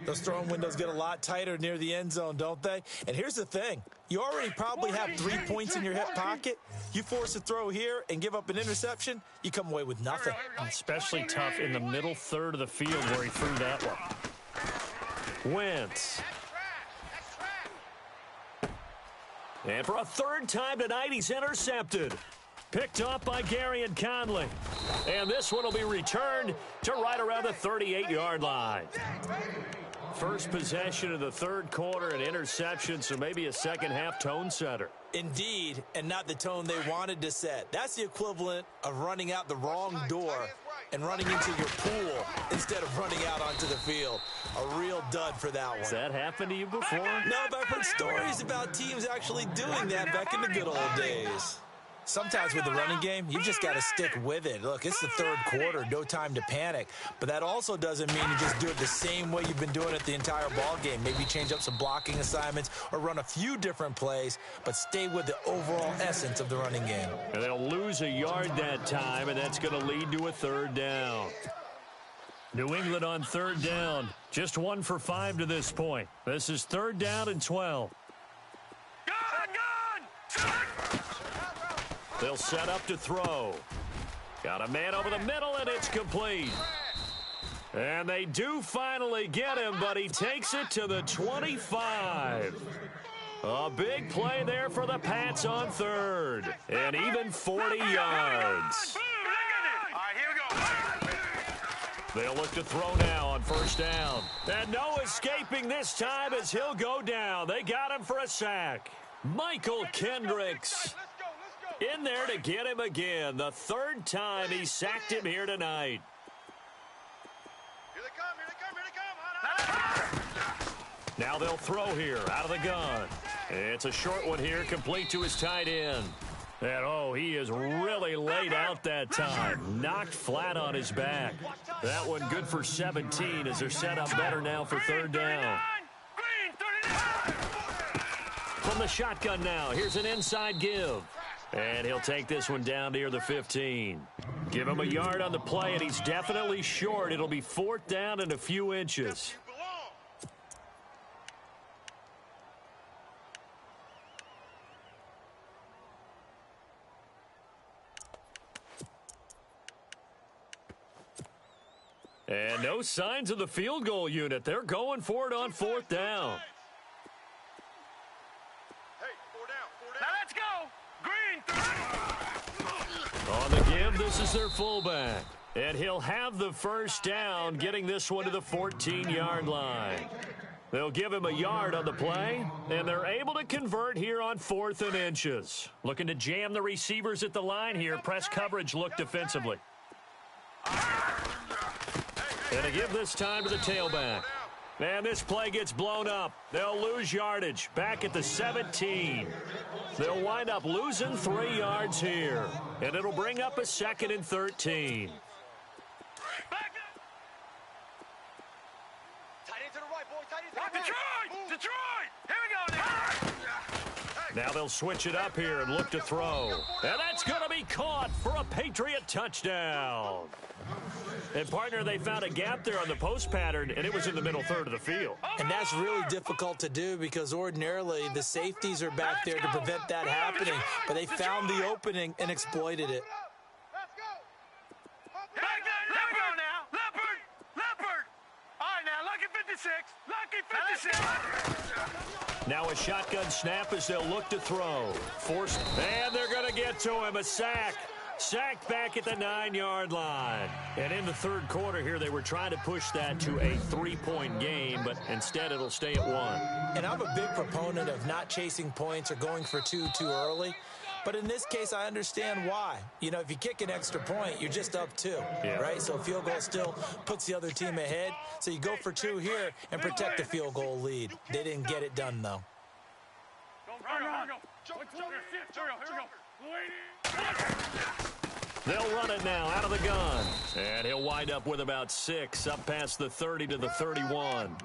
Those throwing windows get a lot tighter near the end zone, don't they? And here's the thing. You already probably have 3 points in your hip pocket. You force a throw here and give up an interception, you come away with nothing. Especially tough in the middle third of the field where he threw that one. Wentz. And for a third time tonight, he's intercepted. Picked up by Gary and Conley. And this one will be returned to right around the 38-yard line. First possession of the third quarter, an interception, so maybe a second-half tone setter. Indeed, and not the tone they wanted to set. That's the equivalent of running out the wrong door and running into your pool instead of running out onto the field. A real dud for that one. Has that happened to you before? No, but I've heard stories about teams actually doing that back in the good old days. Sometimes with the running game, you just got to stick with it. Look, it's the third quarter, no time to panic. But that also doesn't mean you just do it the same way you've been doing it the entire ball game. Maybe change up some blocking assignments or run a few different plays, but stay with the overall essence of the running game. And they'll lose a yard that time, and that's going to lead to a third down. New England on third down. Just 1 for 5 to this point. This is third down and 12. They'll set up to throw. Got a man over the middle, and it's complete. And they do finally get him, but he takes it to the 25. A big play there for the Pats on third. And even 40 yards. All right, here we go. They'll look to throw now on first down. And no escaping this time as he'll go down. They got him for a sack. Michael Kendricks in there to get him again. The third time he sacked him here tonight. Here they come, here they come, here they come. Now they'll throw here out of the gun. It's a short one here, complete to his tight end. And, oh, he is really laid out that time. Knocked flat on his back. That one good for 17 as they're set up better now for third down. From the shotgun now, here's an inside give. And he'll take this one down near the 15. Give him a yard on the play, and he's definitely short. It'll be fourth down and a few inches. And no signs of the field goal unit. They're going for it on fourth down. Hey, 4 down. Now let's go. Green. On the give, this is their fullback. And he'll have the first down, getting this one to the 14-yard line. They'll give him a yard on the play, and they're able to convert here on 4th and inches. Looking to jam the receivers at the line here. Press coverage look defensively. And to give this time to the tailback. And this play gets blown up. They'll lose yardage back at the 17. They'll wind up losing 3 yards here. And it'll bring up a 2nd and 13. Now they'll switch it up here and look to throw. And that's going to be caught for a Patriot touchdown. And, partner, they found a gap there on the post pattern, and it was in the middle third of the field. And that's really difficult to do because ordinarily the safeties are back there to prevent that happening. But they found the opening and exploited it. Now a shotgun snap as they'll look to throw. Forced, and they're going to get to him. A sack. Sacked back at the 9-yard line. And in the third quarter here, they were trying to push that to a 3-point game, but instead it'll stay at 1. And I'm a big proponent of not chasing points or going for two too early. But in this case, I understand why. You know, if you kick an extra point, you're just up 2, right? So a field goal still puts the other team ahead. So you go for 2 here and protect the field goal lead. They didn't get it done, though. They'll run it now out of the gun. And he'll wind up with about 6, up past the 30 to the 31.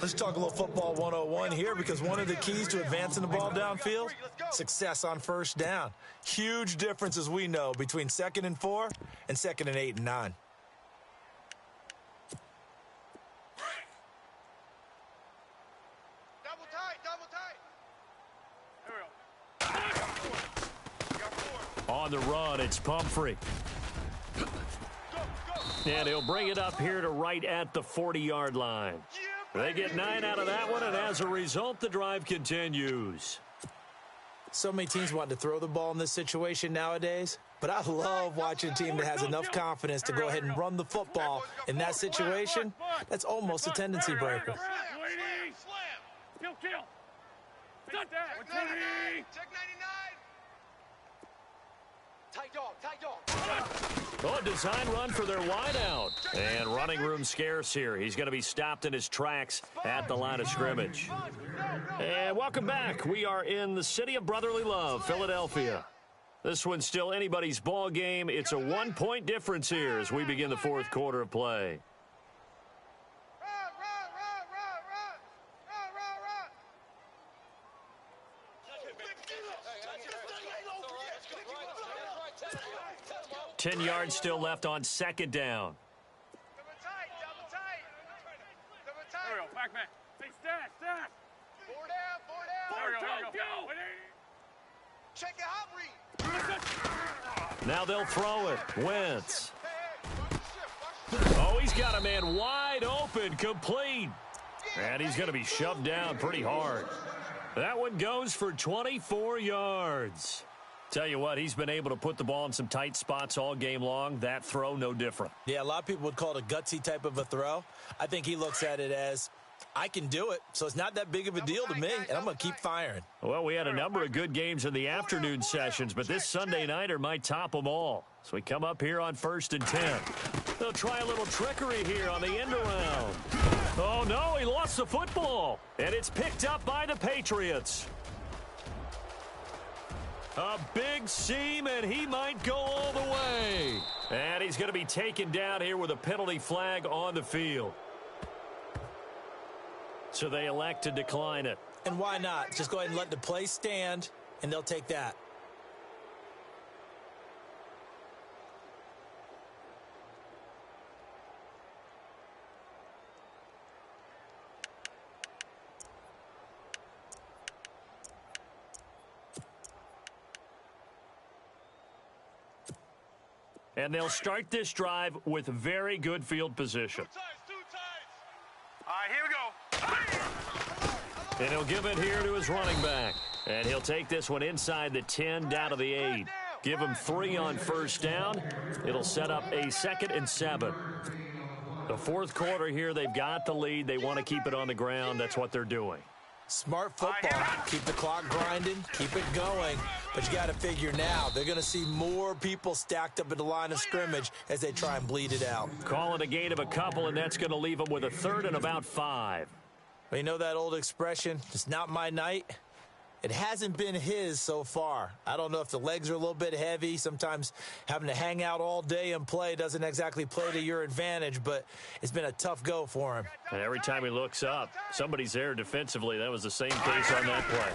Let's talk a little football 101 here because one of the keys to advancing the ball downfield, success on first down. Huge difference, as we know, between 2nd and 4 and 2nd and 8 and 9. Double tight. On the run, it's Pumphrey. And he'll bring it up here to right at the 40-yard line. They get 9 out of that one, and as a result, the drive continues. So many teams want to throw the ball in this situation nowadays, but I love watching a team that has enough confidence to go ahead and run the football in that situation. That's almost a tendency breaker. Kill. Stop that. Check 99. Tight dog. Oh, a design run for their wideout. And running room scarce here. He's going to be stopped in his tracks at the line of scrimmage. And welcome back. We are in the city of brotherly love, Philadelphia. This one's still anybody's ball game. It's a 1-point difference here as we begin the fourth quarter of play. Run. 10 yards still left on 2nd down. Double tight. There we go. Back man. Hey, stash. 4 down. There we go. Check your hot read. Now they'll throw it. Wentz. Oh, he's got a man wide open, complete. And he's going to be shoved down pretty hard. That one goes for 24 yards. Tell you what, he's been able to put the ball in some tight spots all game long. That throw, no different. Yeah, a lot of people would call it a gutsy type of a throw. I think he looks at it as, I can do it, so it's not that big of a deal to me, and I'm going to keep firing. Well, we had a number of good games in the afternoon sessions, but this Sunday nighter might top them all. So we come up here on 1st and 10. They'll try a little trickery here on the end around. Oh, no, he lost the football, and it's picked up by the Patriots. A big seam, and he might go all the way. And he's going to be taken down here with a penalty flag on the field. So they elect to decline it. And why not? Just go ahead and let the play stand, and they'll take that. And they'll start this drive with very good field position. Two times. All right, here we go. And he'll give it here to his running back. And he'll take this one inside the 10 down to the 8. Give him 3 on first down. It'll set up a 2nd and 7. The fourth quarter here, they've got the lead. They want to keep it on the ground. That's what they're doing. Smart football. Keep the clock grinding. Keep it going. But you got to figure now, they're going to see more people stacked up at the line of scrimmage as they try and bleed it out. Call it a gain of a couple, and that's going to leave them with a 3rd and about 5. Well, you know that old expression, it's not my night? It hasn't been his so far. I don't know if the legs are a little bit heavy. Sometimes having to hang out all day and play doesn't exactly play to your advantage, but it's been a tough go for him. And every time he looks up, somebody's there defensively. That was the same case on that play.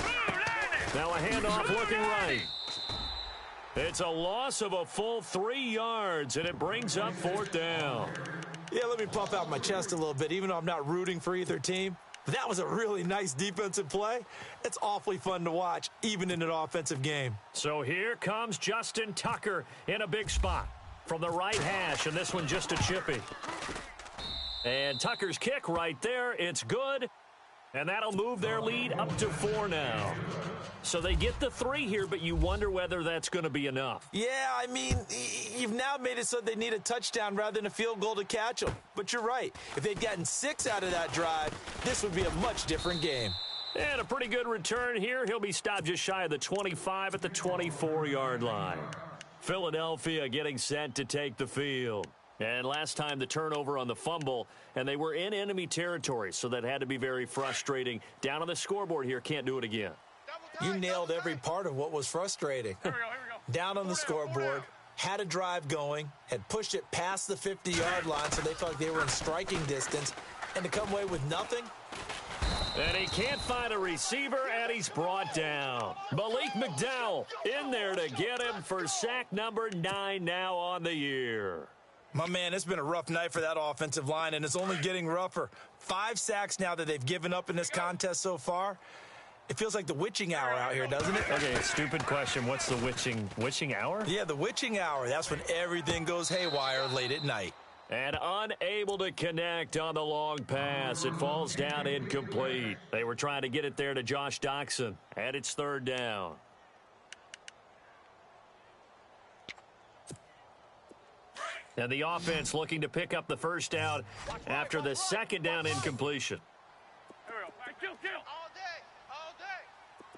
Now a handoff looking right. It's a loss of a full 3 yards, and it brings up 4th down. Yeah, let me puff out my chest a little bit, even though I'm not rooting for either team. That was a really nice defensive play. It's awfully fun to watch, even in an offensive game. So here comes Justin Tucker in a big spot from the right hash, and this one just a chippy. And Tucker's kick right there, it's good. And that'll move their lead up to 4 now. So they get the 3 here, but you wonder whether that's going to be enough. Yeah, I mean, you've now made it so they need a touchdown rather than a field goal to catch them. But you're right. If they'd gotten 6 out of that drive, this would be a much different game. And a pretty good return here. He'll be stopped just shy of the 25 at the 24-yard line. Philadelphia getting set to take the field. And last time the turnover on the fumble, and they were in enemy territory, so that had to be very frustrating. Down on the scoreboard here, can't do it again. You nailed every part of what was frustrating. Here we go. Down on the scoreboard, had a drive going, had pushed it past the 50-yard line so they felt like they were in striking distance, and to come away with nothing. And he can't find a receiver, and he's brought down. Malik McDowell in there to get him for sack number 9 now on the year. My man, it's been a rough night for that offensive line, and it's only getting rougher. 5 sacks now that they've given up in this contest so far. It feels like the witching hour out here, doesn't it? Okay, stupid question. What's the witching hour? Yeah, the witching hour. That's when everything goes haywire late at night. And unable to connect on the long pass. It falls down incomplete. They were trying to get it there to Josh Doxson, and it's 3rd down. And the offense looking to pick up the 1st down after the 2nd down incompletion. Here we go. Kill. All day.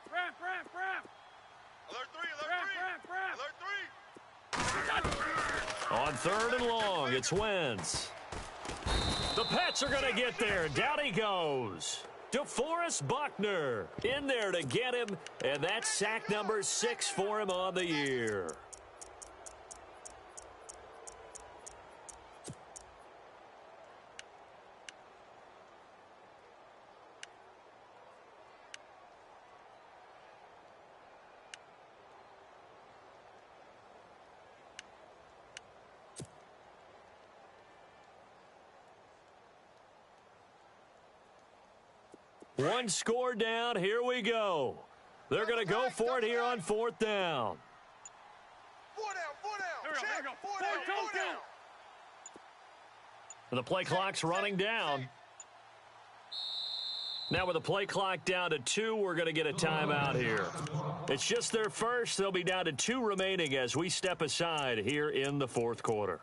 Wrap. Alert 3. On 3rd and long, it's Wentz. The Pets are going to get there. Down he goes. DeForest Buckner in there to get him, and that's sack number 6 for him on the year. One score down. Here we go. They're going to go for it here on 4th down. 4 down. Here we go. Four down. The play clock's running down. Now with the play clock down to 2, we're going to get a timeout here. It's just their first. They'll be down to 2 remaining as we step aside here in the 4th quarter.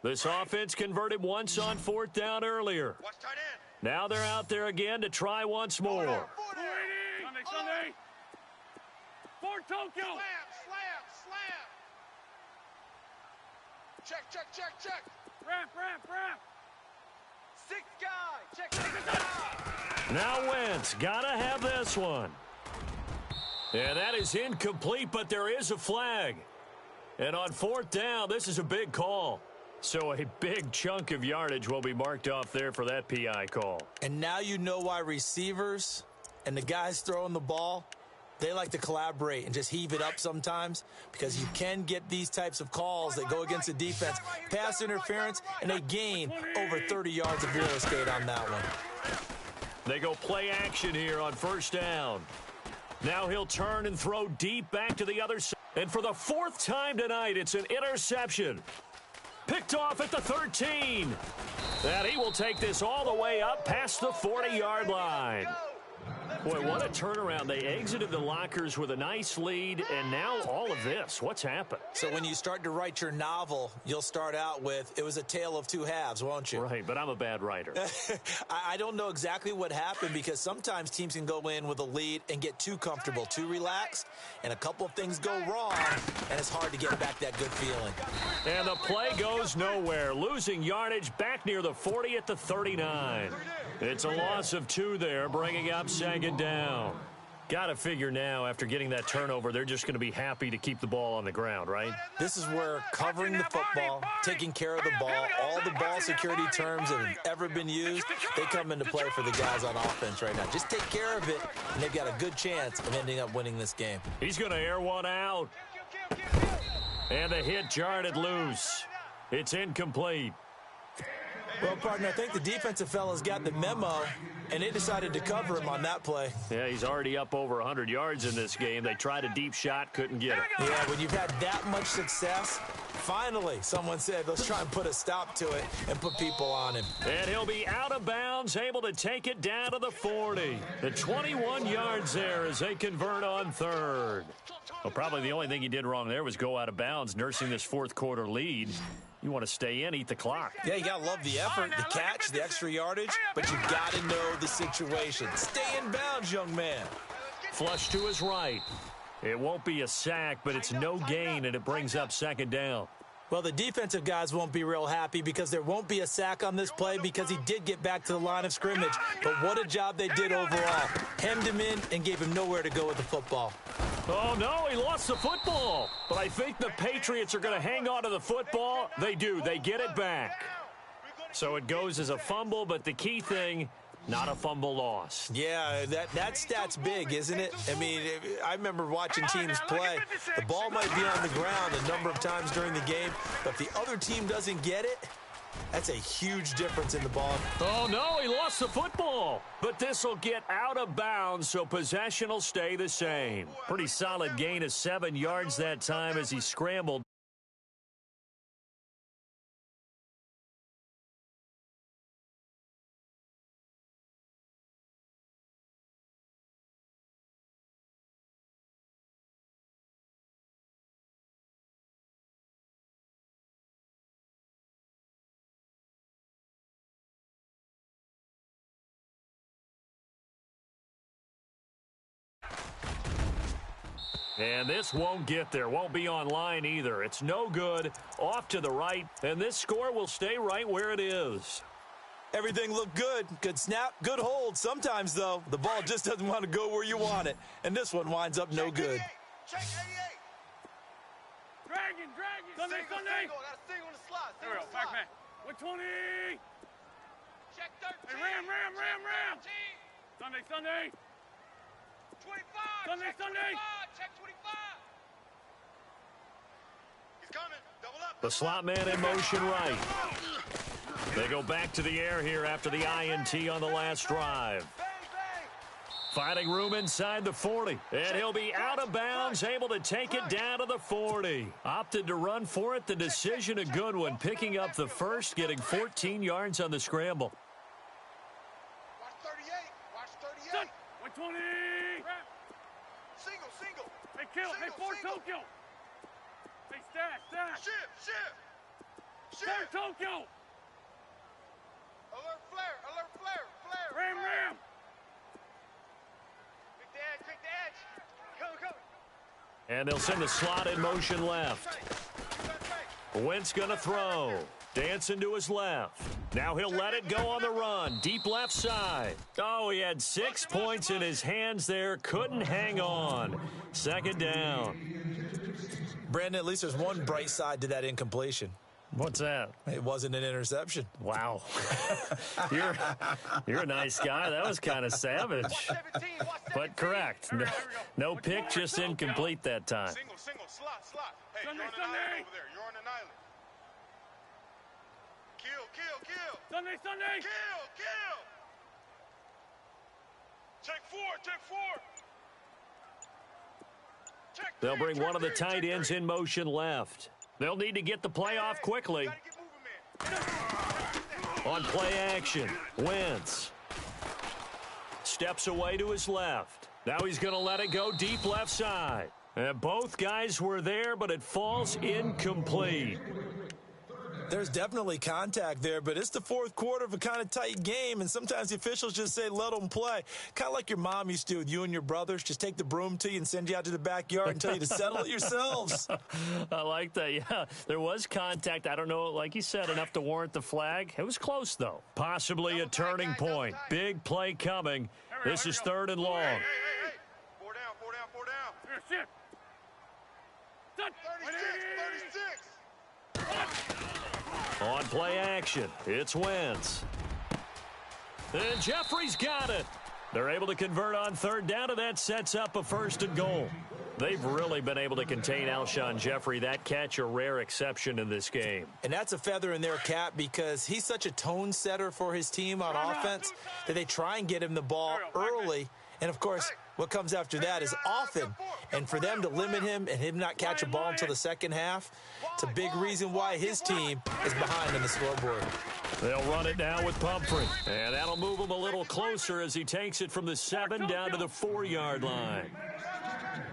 This offense converted once on 4th down earlier. Watch tight end. Now they're out there again to try once more. Sunday. For Tokyo. Slam. Check. Wrap. 6 guy. Check. Now Wentz, gotta have this one. And that is incomplete, but there is a flag. And on 4th down, this is a big call. So a big chunk of yardage will be marked off there for that PI call. And now you know why receivers and the guys throwing the ball, they like to collaborate and just heave it up sometimes, because you can get these types of calls that go against the defense. Pass interference, and they gain over 30 yards of real estate on that one. They go play action here on 1st down. Now he'll turn and throw deep back to the other side. And for the 4th time tonight, it's an interception. Picked off at the 13. And he will take this all the way up past the 40-yard line. Boy, what a turnaround. They exited the lockers with a nice lead, and now all of this. What's happened? So when you start to write your novel, you'll start out with, it was a tale of 2 halves, won't you? Right, but I'm a bad writer. I don't know exactly what happened, because sometimes teams can go in with a lead and get too comfortable, too relaxed, and a couple of things go wrong, and it's hard to get back that good feeling. And the play goes nowhere. Losing yardage back near the 40 at the 39. It's a loss of 2 there, bringing up 2nd down. Got to figure now, after getting that turnover, they're just going to be happy to keep the ball on the ground, right? This is where covering the football, taking care of the ball, all the ball security terms that have ever been used, they come into play for the guys on offense right now. Just take care of it, and they've got a good chance of ending up winning this game. He's going to air one out. And the hit jarred it loose. It's incomplete. Well, partner, I think the defensive fellas got the memo, and they decided to cover him on that play. Yeah, he's already up over 100 yards in this game. They tried a deep shot, couldn't get it. Yeah, when you've had that much success, finally someone said, let's try and put a stop to it and put people on him. And he'll be out of bounds, able to take it down to the 40. The 21 yards there as they convert on third. Well, probably the only thing he did wrong there was go out of bounds, nursing this fourth quarter lead. You want to stay in, eat the clock. Yeah, you got to love the effort, the catch, the extra yardage, but you got to know the situation. Stay in bounds, young man. Flush to his right. It won't be a sack, but it's no gain, and it brings up second down. Well, the defensive guys won't be real happy because there won't be a sack on this play because he did get back to the line of scrimmage. But what a job they did overall. Hemmed him in and gave him nowhere to go with the football. Oh, no, he lost the football. But I think the Patriots are going to hang on to the football. They do. They get it back. So it goes as a fumble, but the key thing, not a fumble loss. Yeah, that stat's big, isn't it? I mean, I remember watching teams play. The ball might be on the ground a number of times during the game, but if the other team doesn't get it, that's a huge difference in the ball. Oh, no, he lost the football. But this will get out of bounds, so possession will stay the same. Pretty solid gain of 7 yards that time as he scrambled. And this won't get there. Won't be online either. It's no good. Off to the right. And this score will stay right where it is. Everything looked good. Good snap, good hold. Sometimes, though, the ball just doesn't want to go where you want it. And this one winds up no good. Check 88. Dragon. Sunday. Single. I got a single on the slot. There we go. Back man. 120. Check 13. Hey, ram. Sunday. 25. Check 25. Check 25. He's coming. Double up. The slot man in motion right. They go back to the air here after the INT on the last drive. Finding room inside the 40. And he'll be out of bounds, able to take it down to the 40. Opted to run for it. The decision a good one. Picking up the first, getting 14 yards on the scramble. Watch 38. 120. Single. Hey, kill. Hey, Fort Tokyo. Hey, stash. Shift. Fort Tokyo. Alert flare. Ram. Pick the edge. Come. And they'll send the slot in motion left. Wentz going to throw. Dancing to his left. Now he'll let it go on the run. Deep left side. Oh, he had 6 points in his hands there. Couldn't hang on. Second down. Brandon, at least there's one bright side to that incompletion. What's that? It wasn't an interception. Wow. You're a nice guy. That was kind of savage. But correct. No pick, just incomplete that time. Single. Slot. Hey, Sunday. you're on an island over there. You're on an island. Kill. Sunday. Kill. Take four. They'll bring one of the tight ends in motion left. They'll need to get the play off quickly. On play action, Wentz steps away to his left. Now he's going to let it go deep left side. And both guys were there, but it falls incomplete. There's definitely contact there, but it's the fourth quarter of a kind of tight game, and sometimes the officials just say, let them play. Kind of like your mom used to with you and your brothers. Just take the broom to you and send you out to the backyard and tell you to settle it yourselves. I like that, yeah. There was contact. I don't know, like you said, enough to warrant the flag. It was close, though. Possibly a turning point. Big play coming. This is 3rd and long. Hey. On play action, it's Wentz. And Jeffrey's got it. They're able to convert on third down, and that sets up a 1st and goal. They've really been able to contain Alshon Jeffrey. That catch a rare exception in this game. And that's a feather in their cap because he's such a tone setter for his team on offense that they try and get him the ball early. And, of course, what comes after that is often. And for them to limit him and him not catch a ball until the second half, it's a big reason why his team is behind on the scoreboard. They'll run it now with Pumphrey. And that'll move him a little closer as he takes it from the 7 down to the 4-yard line.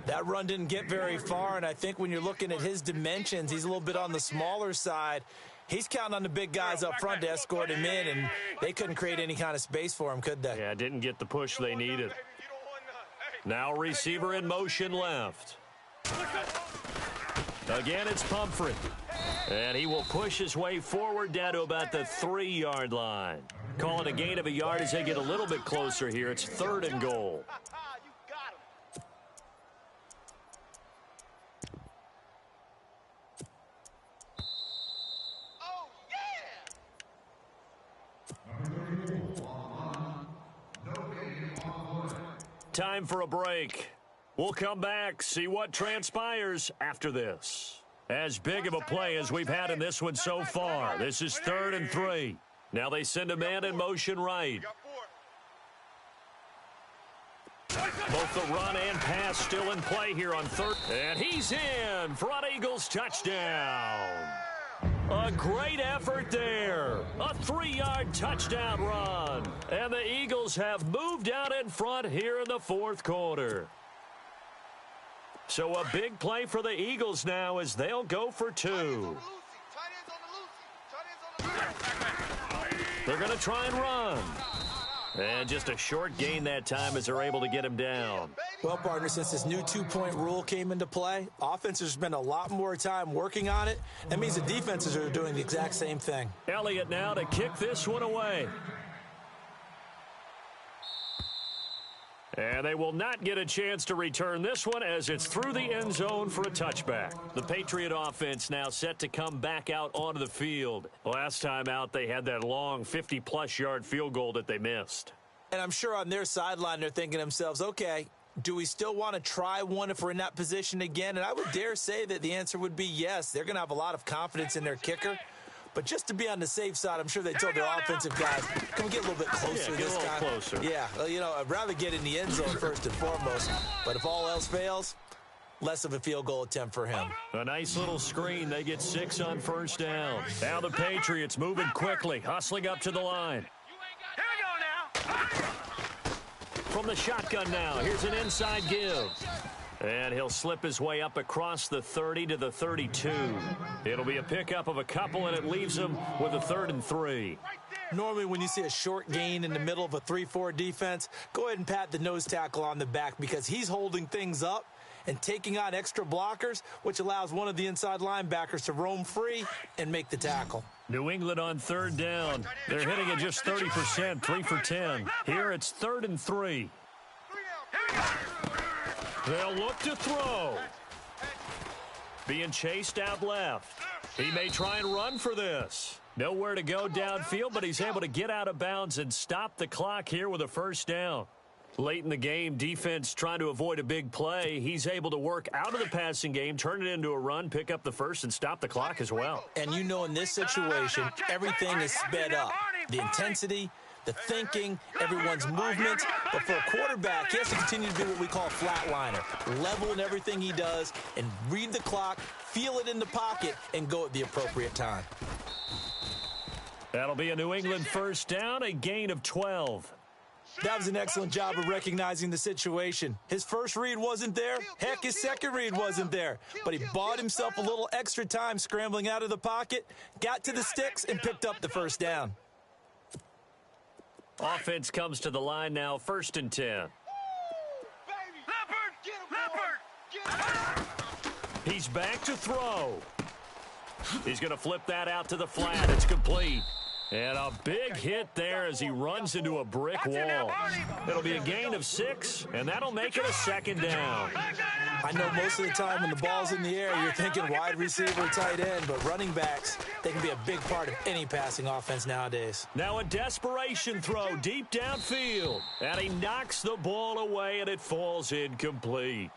That run didn't get very far, and I think when you're looking at his dimensions, he's a little bit on the smaller side. He's counting on the big guys up front to escort him in, and they couldn't create any kind of space for him, could they? Yeah, didn't get the push they needed. Now receiver in motion left. Again, it's Pumphrey. And he will push his way forward down to about the 3-yard line. Call it a gain of a yard as they get a little bit closer here. It's 3rd and goal. Time for a break. We'll come back, see what transpires after this. As big of a play as we've had in this one so far. This is 3rd and 3. Now they send a man in motion right. Both the run and pass still in play here on 3rd. And he's in. Front Eagles touchdown. A great effort there. A 3-yard touchdown run. And the Eagles have moved out in front here in the 4th quarter. So a big play for the Eagles now as they'll go for 2. They're going to try and run. And just a short gain that time as they're able to get him down. Well, partner, since this new 2-point rule came into play, offenses spend a lot more time working on it. That means the defenses are doing the exact same thing. Elliott now to kick this one away. And they will not get a chance to return this one as it's through the end zone for a touchback. The Patriot offense now set to come back out onto the field. Last time out, they had that long 50-plus yard field goal that they missed. And I'm sure on their sideline, they're thinking to themselves, okay, do we still want to try one if we're in that position again? And I would dare say that the answer would be yes. They're going to have a lot of confidence in their kicker. But just to be on the safe side, I'm sure they told their offensive guys, can we get a little bit closer this time? Closer. Yeah, well, you know, I'd rather get in the end zone first and foremost. But if all else fails, less of a field goal attempt for him. A nice little screen. They get 6 on 1st down. Now the Patriots moving quickly, hustling up to the line. Here we go now. From the shotgun now, here's an inside give. And he'll slip his way up across the 30 to the 32. It'll be a pickup of a couple, and it leaves him with a 3rd and 3. Normally when you see a short gain in the middle of a 3-4 defense, go ahead and pat the nose tackle on the back because he's holding things up and taking on extra blockers, which allows one of the inside linebackers to roam free and make the tackle. New England on 3rd down. They're hitting at just 30%, 3 for 10. Here it's 3rd and 3. They'll look to throw. Being chased out left. He may try and run for this. Nowhere to go downfield, but he's able to get out of bounds and stop the clock here with a 1st down. Late in the game, defense trying to avoid a big play. He's able to work out of the passing game, turn it into a run, pick up the 1st, and stop the clock as well. And you know in this situation, everything is sped up. The intensity, the thinking, everyone's movement. But for a quarterback, he has to continue to be what we call a flatliner. Level in everything he does and read the clock, feel it in the pocket, and go at the appropriate time. That'll be a New England 1st down, a gain of 12. That was an excellent job of recognizing the situation. His first read wasn't there. Heck, his second read wasn't there. But he bought himself a little extra time scrambling out of the pocket, got to the sticks, and picked up the 1st down. Offense comes to the line now, 1st and 10. He's back to throw. He's going to flip that out to the flat. It's complete. And a big hit there as he runs into a brick wall. It'll be a gain of 6, and that'll make it a second down. I know most of the time when the ball's in the air, you're thinking wide receiver, tight end, but running backs, they can be a big part of any passing offense nowadays. Now a desperation throw deep downfield, and he knocks the ball away, and it falls incomplete.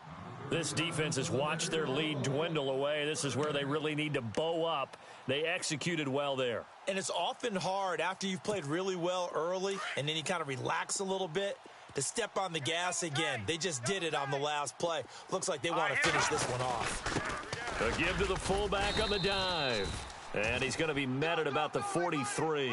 This defense has watched their lead dwindle away. This is where they really need to bow up. They executed well there. And it's often hard after you've played really well early and then you kind of relax a little bit to step on the gas again. They just did it on the last play. Looks like they want to finish this one off. A give to the fullback on the dive. And he's going to be met at about the 43.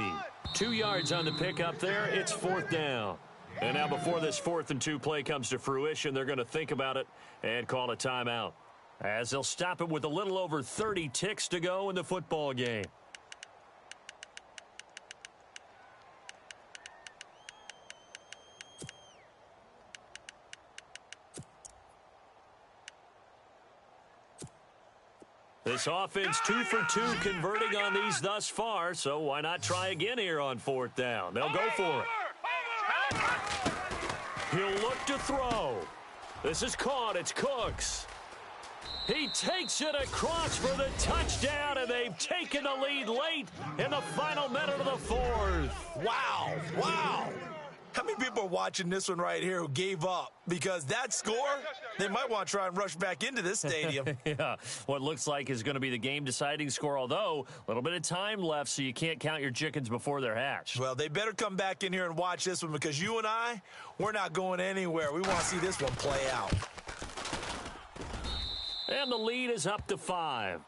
2 yards on the pickup there. It's 4th down. And now before this 4th and 2 play comes to fruition, they're going to think about it and call a timeout, as they'll stop it with a little over 30 ticks to go in the football game. This offense 2 for 2 converting on these thus far, so why not try again here on 4th down? They'll go for it. He'll look to throw. This is caught. It's Cooks. He takes it across for the touchdown, and they've taken the lead late in the final minute of the 4th. Wow. Wow. How many people are watching this one right here who gave up? Because that score, they might want to try and rush back into this stadium. Yeah, what looks like is going to be the game-deciding score, although a little bit of time left, so you can't count your chickens before they're hatched. Well, they better come back in here and watch this one, because you and I, we're not going anywhere. We want to see this one play out. And the lead is up to 5.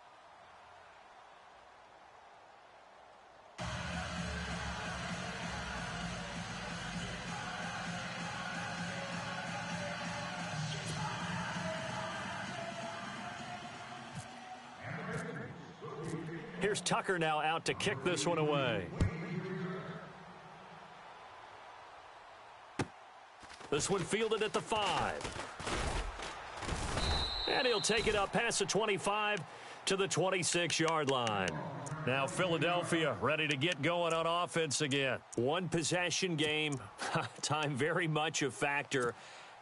Here's Tucker now out to kick this one away. This one fielded at the 5. And he'll take it up past the 25 to the 26-yard line. Now Philadelphia ready to get going on offense again. One possession game. Time very much a factor.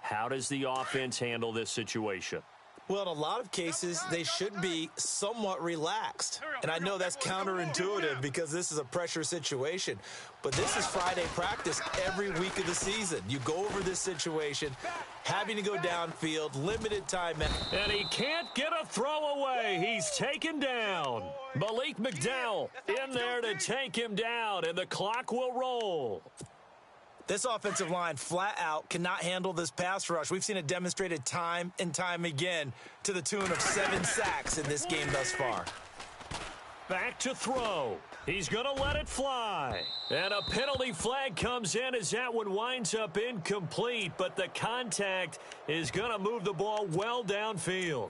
How does the offense handle this situation? Well, in a lot of cases, they should be somewhat relaxed. And I know that's counterintuitive because this is a pressure situation. But this is Friday practice every week of the season. You go over this situation, having to go downfield, limited time. And he can't get a throw away. He's taken down. Malik McDowell in there to take him down, and the clock will roll. This offensive line flat out cannot handle this pass rush. We've seen it demonstrated time and time again to the tune of 7 sacks in this game thus far. Back to throw. He's going to let it fly. And a penalty flag comes in as that one winds up incomplete, but the contact is going to move the ball well downfield.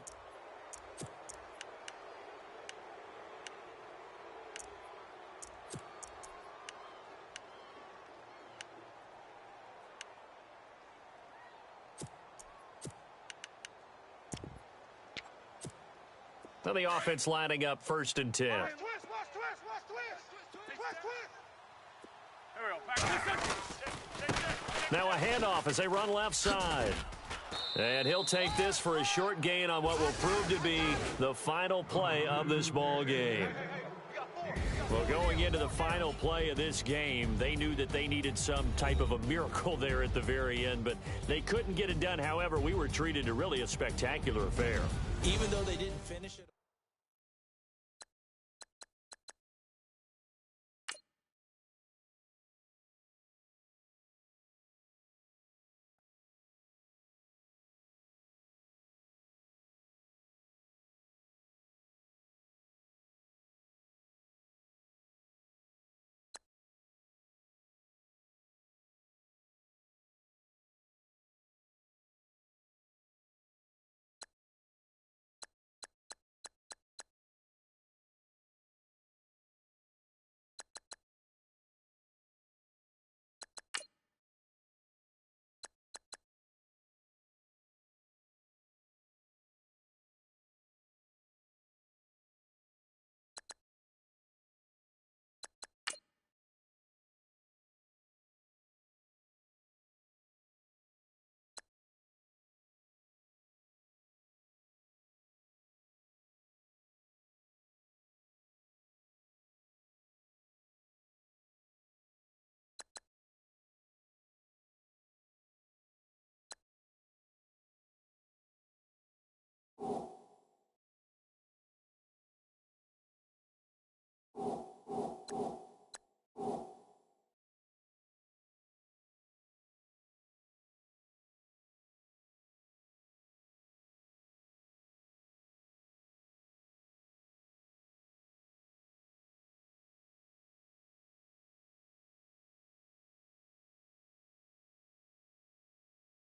Now the offense lining up 1st and 10. Now a handoff as they run left side. And he'll take this for a short gain on what will prove to be the final play of this ball game. Well, going into the final play of this game, they knew that they needed some type of a miracle there at the very end, but they couldn't get it done. However, we were treated to really a spectacular affair. Even though they didn't finish it. Go!